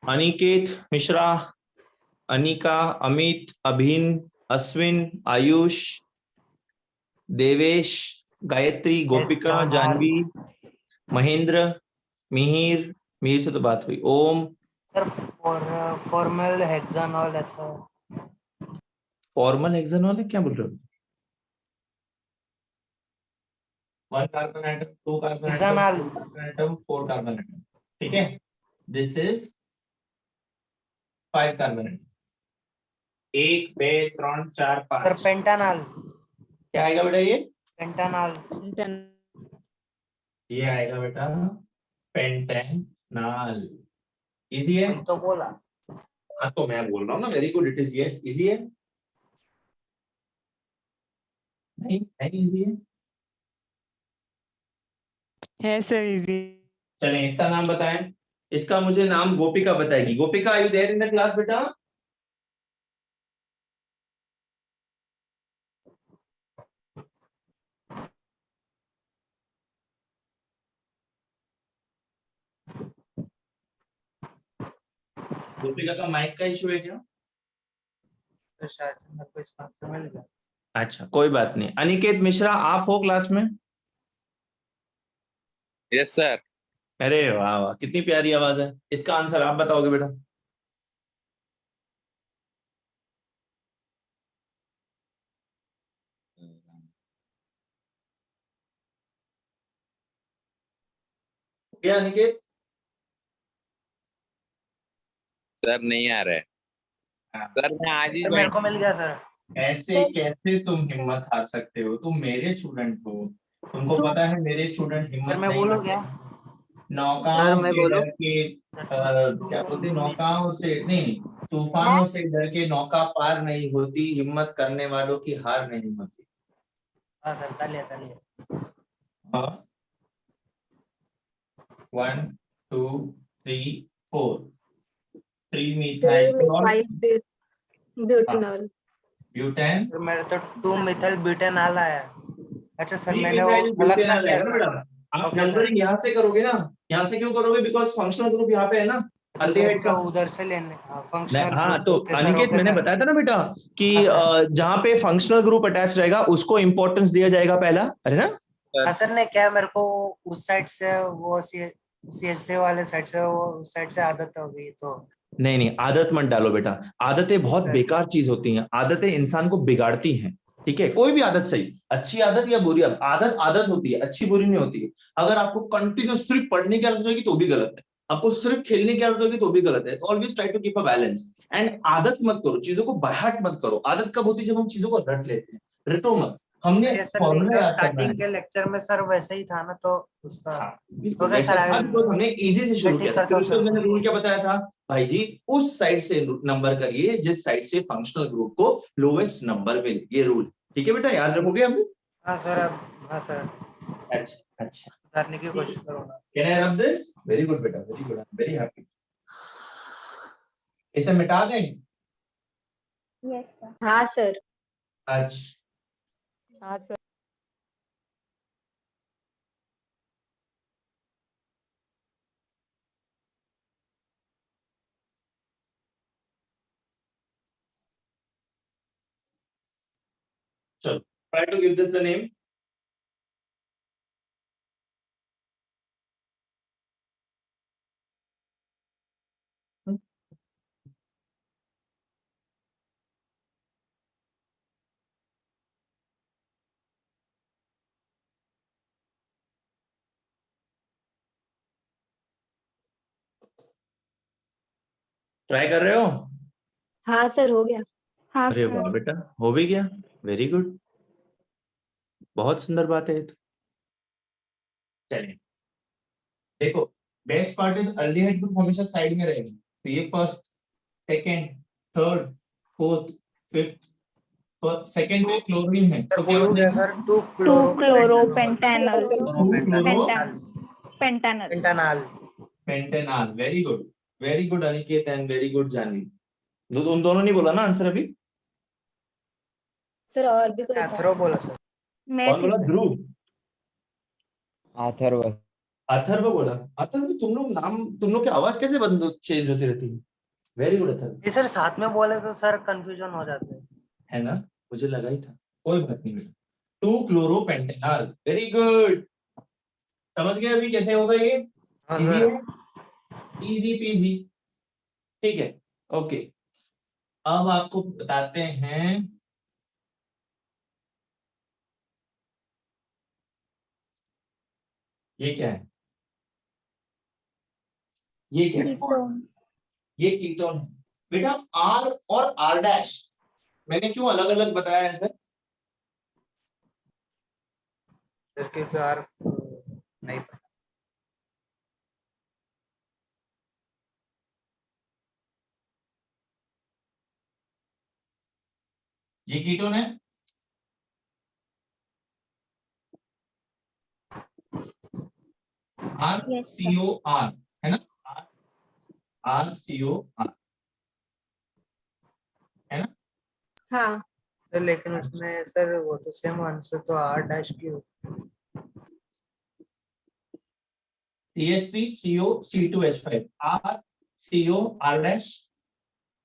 Speaker 1: अनिकेत मिश्रा, अनिका, अमित, अभिन, अश्विन, आयुष, देवेश, गायत्री, गोपिका, जानवी, महेंद्र, मिहिर, मिहिर से तो बात हुई, ओम।
Speaker 6: सर फॉर्मल हेक्सानॉल ऐसा।
Speaker 1: फॉर्मल हेक्सानॉल है, क्या बोल रहे हो? 1 carbon atom, 2 carbon atom,
Speaker 6: hexanol.
Speaker 1: 2 carbon atom, 4 carbon atom. ठीक है, this is 5 carbon atom. 1 2 3 4
Speaker 6: sir
Speaker 1: 5।
Speaker 6: Pentanol.
Speaker 1: क्या आएगा बेटा ये?
Speaker 6: पेंटानॉल।
Speaker 1: ये आएगा बेटा पेंटेनॉल। इजी है?
Speaker 6: वही तो बोला।
Speaker 1: हाँ तो मैं बोल रहा हूँ ना, very good, it is yes, easy है। नहीं नहीं इजी है।
Speaker 7: है सर इजी।
Speaker 1: चलें इसका नाम बताएं। इसका मुझे नाम गोपिका बताएगी। Gopika are you there in the class बेटा? गोपिका का माइक का इशू है क्या?
Speaker 6: तो शायद से मेरे को इसका आंसर मिल गया।
Speaker 1: अच्छा कोई बात नहीं। अनिकेत मिश्रा आप हो क्लास में?
Speaker 5: Yes sir.
Speaker 1: अरे वाह वाह, कितनी प्यारी आवाज है। इसका आंसर आप बताओगे बेटा? क्या अनिकेत?
Speaker 5: सर नहीं आ रहा है सर, मैं आज ही
Speaker 6: सर मेरे को मिल गया सर।
Speaker 1: ऐसे
Speaker 2: सर-
Speaker 1: कैसे तुम हिम्मत हार सकते हो? तुम मेरे स्टूडेंट हो, तुमको
Speaker 2: तो-
Speaker 1: पता है मेरे स्टूडेंट
Speaker 6: सर
Speaker 1: हिम्मत
Speaker 6: मैं
Speaker 1: नहीं
Speaker 6: बोलूँ
Speaker 1: करते।
Speaker 6: क्या?
Speaker 1: नौकाओं
Speaker 5: मैं
Speaker 1: से
Speaker 5: बोलूं?
Speaker 1: डर के क्या बोलते हैं, नौकाओं से नहीं, तूफानों से डर के नौका पार नहीं होती, हिम्मत करने वालों की हार नहीं होती।
Speaker 6: हाँ सर, तालिया तालिया।
Speaker 1: हाँ, 1 2 3 4 3 methyl
Speaker 2: methyl butanol.
Speaker 1: Butane.
Speaker 6: Sir मेरे तो 2 मिथाइल ब्यूटेनॉल आया। अच्छा सर
Speaker 1: 3
Speaker 6: मैंने वो
Speaker 1: मिथाइल
Speaker 6: अलग सा
Speaker 1: ब्यूटेनॉल
Speaker 6: किया
Speaker 1: आएगा ना
Speaker 6: सर।
Speaker 1: बेटा। आप
Speaker 6: ओके सर।
Speaker 1: नंबरिंग यहाँ से करोगे ना, यहाँ से क्यों करोगे? बिकॉज फंक्शनल ग्रुप यहाँ पे है ना,
Speaker 6: अच्छा सर
Speaker 1: अल्डिहाइड का।
Speaker 6: तो उधर से लेने फंक्शनल।
Speaker 1: हाँ तो
Speaker 6: ओके सर,
Speaker 1: अनिकेत
Speaker 6: ओके
Speaker 1: मैंने
Speaker 6: सर।
Speaker 1: बताया था ना बेटा कि
Speaker 6: हाँ सर।
Speaker 1: जहाँ पे फंक्शनल ग्रुप अटैच रहेगा उसको इंपॉर्टेंस दिया जाएगा पहला, अरे ना।
Speaker 6: हाँ सर ने क्या मेरे को उस साइड से वो CH3 वाले साइड से वो उस साइड से आदत हो गई तो।
Speaker 1: नहीं नहीं, आदत मत डालो बेटा। आदतें बहुत
Speaker 6: सर।
Speaker 1: बेकार चीज होती हैं, आदतें इंसान को बिगाड़ती हैं। ठीक है, कोई भी आदत सही, अच्छी आदत या बुरी आदत, आदत आदत होती है, अच्छी बुरी नहीं होती है। अगर आपको कंटिन्यू सिर्फ पढ़ने की आदत होगी तो भी गलत है, आपको सिर्फ खेलने की आदत होगी तो भी गलत है। तो always try to keep a balance. And आदत मत करो, चीजों को बाहट मत करो। आदत कब होती है? जब हम चीजों को रट लेते हैं। रटो मत। हमने
Speaker 6: ये सर नहीं,
Speaker 1: फॉर्मूला
Speaker 6: जो
Speaker 1: याद करना
Speaker 6: स्टार्टिंग
Speaker 1: है।
Speaker 6: के लेक्चर में सर वैसे ही था ना तो उसका।
Speaker 1: हाँ बिल्कुल
Speaker 6: ओके
Speaker 1: वैसे
Speaker 6: सर, आई
Speaker 1: था,
Speaker 6: विल।
Speaker 1: बिकॉज हमने इजी से शुरू
Speaker 6: मैं
Speaker 1: किया
Speaker 6: ठीक
Speaker 1: था।
Speaker 6: करता
Speaker 1: फिर
Speaker 6: हूँ
Speaker 1: उसके बाद मैंने रूल
Speaker 6: सर।
Speaker 1: क्या बताया था? भाई जी उस साइड से नंबर करिए जिस साइड से फंक्शनल ग्रुप को लोवेस्ट नंबर मिले, ये रूल। ठीक है बेटा, याद रखोगे अभी?
Speaker 6: हाँ सर अब। हाँ सर,
Speaker 1: अच्छा अच्छा।
Speaker 6: करने की कोशिश करूंगा।
Speaker 1: Can I rub this? Very good बेटा, very good, I am very happy. इसे मिटा दें?
Speaker 3: Yes, sir.
Speaker 2: हाँ सर।
Speaker 1: अच्छा
Speaker 7: हाँ सर।
Speaker 1: चलो, try to give this the name. Try कर रहे हो?
Speaker 2: हाँ सर, हो गया।
Speaker 3: हाँ
Speaker 1: अरे
Speaker 3: sir.
Speaker 1: वाह बेटा, हो भी गया। वेरी गुड, बहुत सुंदर बात है ये तो। चलिए देखो, best part is aldehyde group हमेशा साइड में रहेगा। तो ये first, second, third, fourth, fifth. तो सेकंड में क्लोरीन है
Speaker 6: सर
Speaker 1: तो क्या
Speaker 6: बोलूँ क्या
Speaker 1: बनेगा?
Speaker 6: Sir? 2
Speaker 3: 2-chloropentanol.
Speaker 1: 2 chloro
Speaker 3: Pentanol.
Speaker 6: Pentanol.
Speaker 1: Pentenol. Very good, very good Aniket and very good Janvi. उन दोनों ने बोला ना आंसर अभी?
Speaker 2: सर और भी कोई था?
Speaker 6: थ्रो बोला सर।
Speaker 1: कौन बोला? ध्रुव?
Speaker 8: अथर्व।
Speaker 1: अथर्व बोला। अथर्व तुम लोग नाम, तुम लोग की आवाज कैसे बंद चेंज होती रहती है? Very good Atharva.
Speaker 6: ये सर साथ में बोले तो सर कंफ्यूजन हो जाते हैं।
Speaker 1: है ना, मुझे लगा ही था। कोई बात नहीं बेटा। 2 क्लोरोपेंटेनॉल, वेरी गुड। समझ गए अभी कैसे होगा ये?
Speaker 6: हाँ
Speaker 1: इजी
Speaker 6: सर।
Speaker 1: है, इजी पीजी। ठीक है, ओके। अब आपको बताते हैं, ये क्या है? ये क्या है?
Speaker 3: Ketone.
Speaker 1: ये कीटोन है बेटा। आर और आर डैश मैंने क्यों अलग अलग बताया है सर?
Speaker 6: सर क्योंकि यार नहीं पता।
Speaker 1: ये कीटोन है, R
Speaker 3: Yes,
Speaker 1: C O R, है ना? R, R C O R, है ना?
Speaker 2: हाँ
Speaker 6: सर लेकिन उसमें सर वो तो सेम आंसर तो R' की हो।
Speaker 1: CH3 CO C2H5, R C O R dash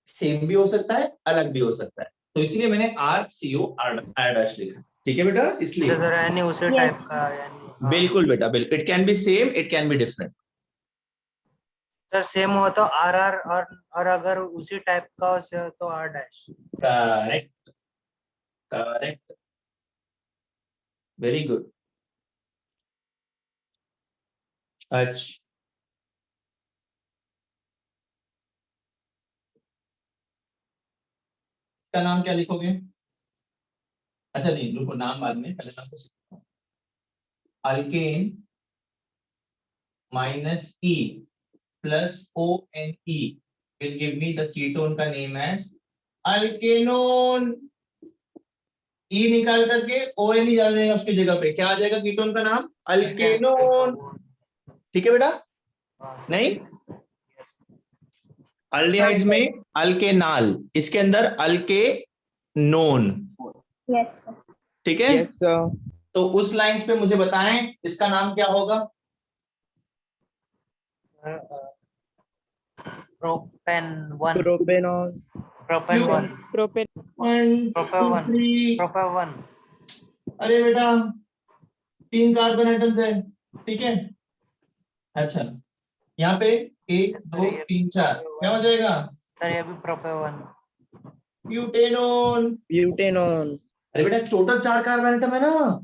Speaker 1: same भी हो सकता है, अलग भी हो सकता है। तो इसलिए मैंने RCO R डैश लिखा, ठीक है बेटा, इसलिए
Speaker 6: सर यानी उसी
Speaker 3: Yes.
Speaker 6: टाइप का यानी हाँ।
Speaker 1: बिल्कुल बेटा, बिल्कुल, it can B same, it can be different.
Speaker 6: Sir same हो तो RR और अगर उसी टाइप का हो तो R dash.
Speaker 1: Correct, correct, very good. अच्छा, इसका नाम क्या लिखोगे? अच्छा नहीं, रुको, नाम बाद में, पहले नाम तो सीखो। Alkane minus E plus ONE will give me the ketone का नेम एज अल्केनोन। E निकाल करके ONE डाल देंगे उसकी जगह पे, क्या आ जाएगा कीटोन का नाम? अल्केनोन। ठीक है बेटा?
Speaker 6: हाँ,
Speaker 1: नहीं, अल्डिहाइड्स में अल्केनाल, इसके अंदर अल्केनोन,
Speaker 3: Yes, sir.
Speaker 1: ठीक है?
Speaker 4: Yes sir.
Speaker 1: तो उस लाइंस पे मुझे बताएं इसका नाम क्या होगा?
Speaker 6: Propane 1
Speaker 4: propanol.
Speaker 6: Propane 1
Speaker 7: propane
Speaker 1: 1 2 3।
Speaker 6: Propane 1
Speaker 1: अरे बेटा 3 कार्बन एटम्स है, ठीक है? अच्छा, यहाँ पे 1 2 3 4 क्या हो जाएगा?
Speaker 6: सर ये भी प्रोपेन 1
Speaker 1: ब्यूटेनोन।
Speaker 4: ब्यूटेनॉल।
Speaker 1: अरे बेटा टोटल 4 कार्बन एटम है ना?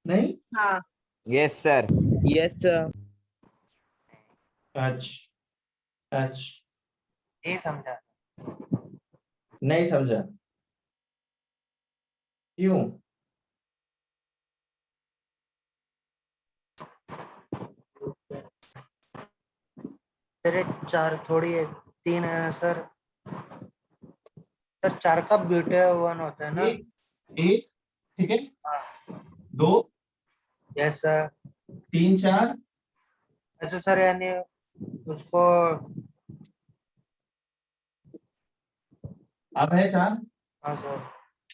Speaker 1: नहीं?
Speaker 2: हाँ
Speaker 8: यस सर।
Speaker 4: Yes sir.
Speaker 1: अच्छा, अच्छा,
Speaker 6: ये समझा।
Speaker 1: नहीं समझा, क्यों?
Speaker 6: सर ये 4 थोड़ी है 3 है सर। सर 4 का ब्यूटेन 1 होता है ना?
Speaker 1: एक, ठीक है,
Speaker 6: हाँ
Speaker 1: 2
Speaker 6: यस सर।
Speaker 1: 3 4।
Speaker 6: अच्छा सर यानी उसको
Speaker 1: अब है 4।
Speaker 6: हाँ सर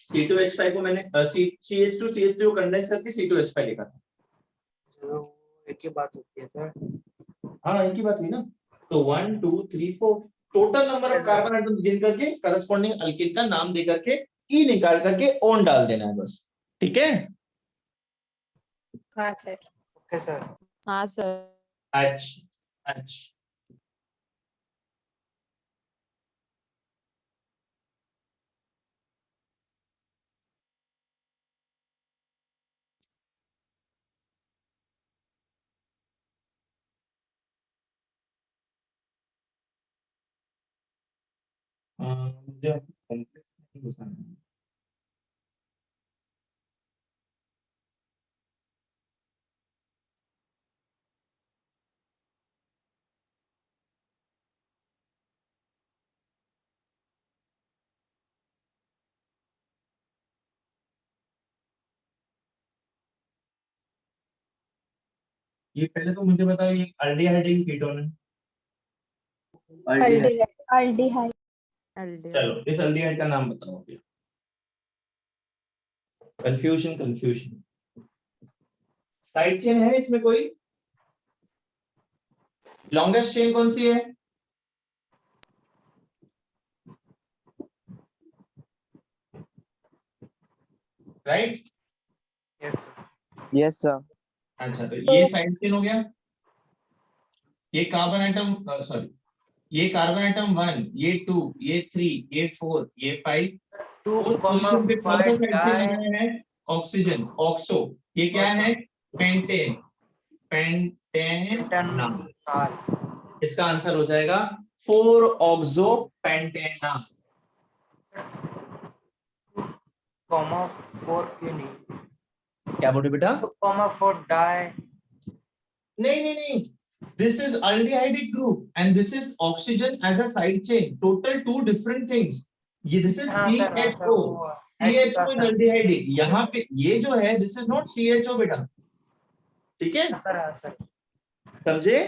Speaker 1: C2H5 को मैंने CH2 CH3 को कंडेंस करके C2H5 लिखा था।
Speaker 6: तो एक ही बात होती है सर।
Speaker 1: हाँ, एक ही बात हुई ना। तो 1 2 3 4 total number of carbon atom गिन करके करस्पॉन्डिंग अल्किल का नाम दे करके E निकाल करके ओन डाल देना है बस, ठीक है?
Speaker 2: हाँ सर।
Speaker 6: Okay sir.
Speaker 7: हाँ सर।
Speaker 1: अच्छा, अच्छा, मुझे कॉम्प्लेक्स नहीं घुसाना है। ये पहले तो मुझे बताओ, ये अल्डिहाइड की कीटोन है?
Speaker 3: Aldehyde.
Speaker 1: चलो इस अल्डिहाइड का नाम बताओ भैया। Confusion, confusion. साइड चेन है इसमें कोई? लॉन्गेस्ट चेन कौन सी है? Right?
Speaker 6: Yes sir.
Speaker 4: Yes sir.
Speaker 1: अच्छा, तो ये साइड चेन हो गया। ये कार्बन एटम, सॉरी, ये कार्बन एटम 1, ये 2, ये 3, ये 4, ये 5।
Speaker 6: 2,
Speaker 1: पोजीशन पे कौन सा
Speaker 6: 5
Speaker 1: साइड चेन लगाया है? Oxygen, oxo. ये क्या है? Pentane, pentane. इसका आंसर हो जाएगा 4 ऑक्सो पेंटेना।
Speaker 6: 4 क्यों नहीं?
Speaker 1: क्या बोले बेटा?
Speaker 6: 4 डाई।
Speaker 1: नहीं नहीं नहीं, this is aldehydic group and this is oxygen as a side chain, total 2 different things. ये this is
Speaker 6: हाँ सर, हाँ सर,
Speaker 1: CHO,
Speaker 6: वो
Speaker 1: CHO is
Speaker 6: सर।
Speaker 1: aldehydic। यहाँ पे ये जो है this is not CHO बेटा, ठीक है?
Speaker 6: सर हाँ सर
Speaker 1: समझे?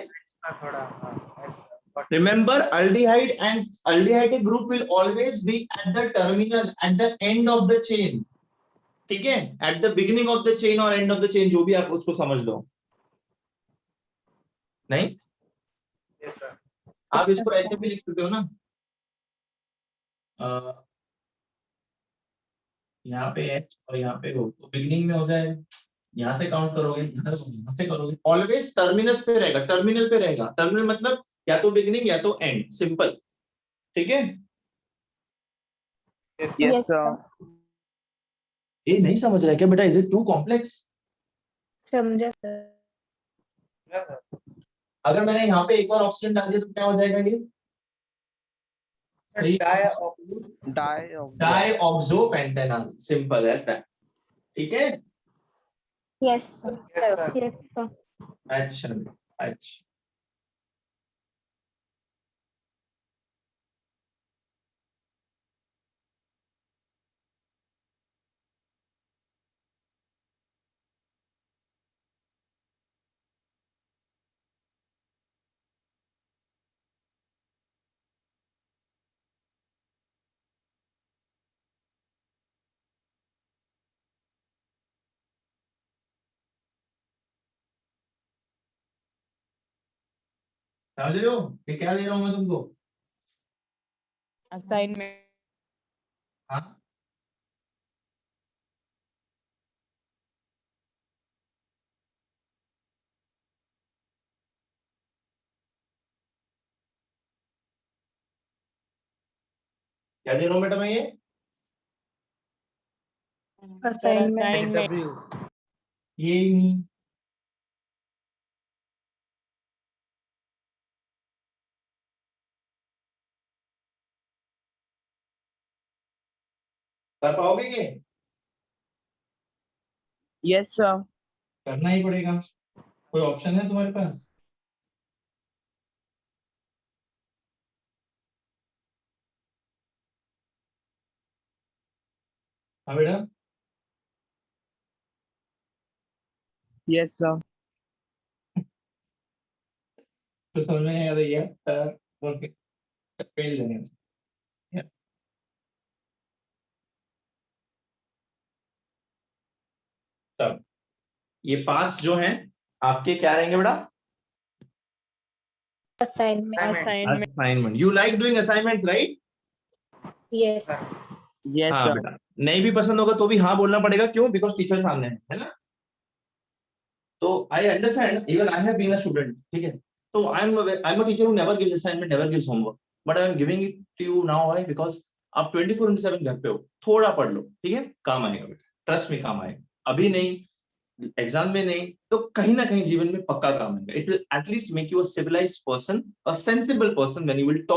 Speaker 6: थोड़ा हाँ yes, sir. But
Speaker 1: Remember aldehyde and aldehydic group will always be at the terminal, at the end of the chain, ठीक है? At the beginning of the chain or end of the chain, जो भी आप उसको समझ लो। नहीं,
Speaker 6: yes, sir.
Speaker 1: आप इसको ऐसे भी लिख सकते हो ना, यहाँ पे एच और यहाँ पे हो तो बिगिनिंग में हो जाए, यहाँ से काउंट करोगे, यहाँ से करोगे, ऑलवेज टर्मिनस पे रहेगा, टर्मिनल पे रहेगा। टर्मिनल मतलब या तो बिगिनिंग या तो एंड, सिंपल। ठीक है,
Speaker 3: Yes, sir.
Speaker 1: ये नहीं समझ रहा है क्या बेटा? Is it too complex?
Speaker 2: समझा सर।
Speaker 1: अगर मैंने यहाँ पे एक और ऑप्शन डाल दिया तो क्या हो जाएगा ये? डाइऑक्सोपेंटेनॉल, सिंपल एज दैट। ठीक है,
Speaker 3: Yes, sir.
Speaker 6: Yes, sir.
Speaker 3: Yes, sir.
Speaker 1: अच्छा अच्छा। समझ रहे हो कि क्या दे रहा हूं मैं तुमको?
Speaker 7: असाइनमेंट।
Speaker 1: हाँ, क्या दे रहा हूं बेटा मैं ये?
Speaker 2: असाइनमेंट।
Speaker 6: W.
Speaker 1: ये ही नहीं, कर पाओगे ये?
Speaker 4: Yes sir.
Speaker 1: करना ही पड़ेगा। कोई ऑप्शन है तुम्हारे पास? हाँ बेटा,
Speaker 4: यस सर।
Speaker 1: तो समझ में नहीं आ रही है बोल के फेल देने। तब ये 5 जो हैं आपके क्या रहेंगे बेटा?
Speaker 2: Assignment.
Speaker 7: Assignment.
Speaker 1: Assignment. You like doing assignments, right?
Speaker 2: Yes.
Speaker 4: Yes
Speaker 1: हाँ
Speaker 4: सर।
Speaker 1: बेटा, नहीं भी पसंद होगा तो भी हाँ बोलना पड़ेगा। क्यों? बिकॉज टीचर सामने है ना? तो I understand, even I have been a student. ठीक है, तो I am a teacher who never gives assignment, never gives homework, but I am giving it to you now. Why? Because आप 24/7 घर पे हो, थोड़ा पढ़ लो। ठीक है, काम आएगा बेटा, ट्रस्ट में काम आएगा। अभी नहीं, एग्जाम में नहीं, तो कहीं ना कहीं जीवन में पक्का काम आएगा। It will at least make you a civilised person, a sensible person when you will talk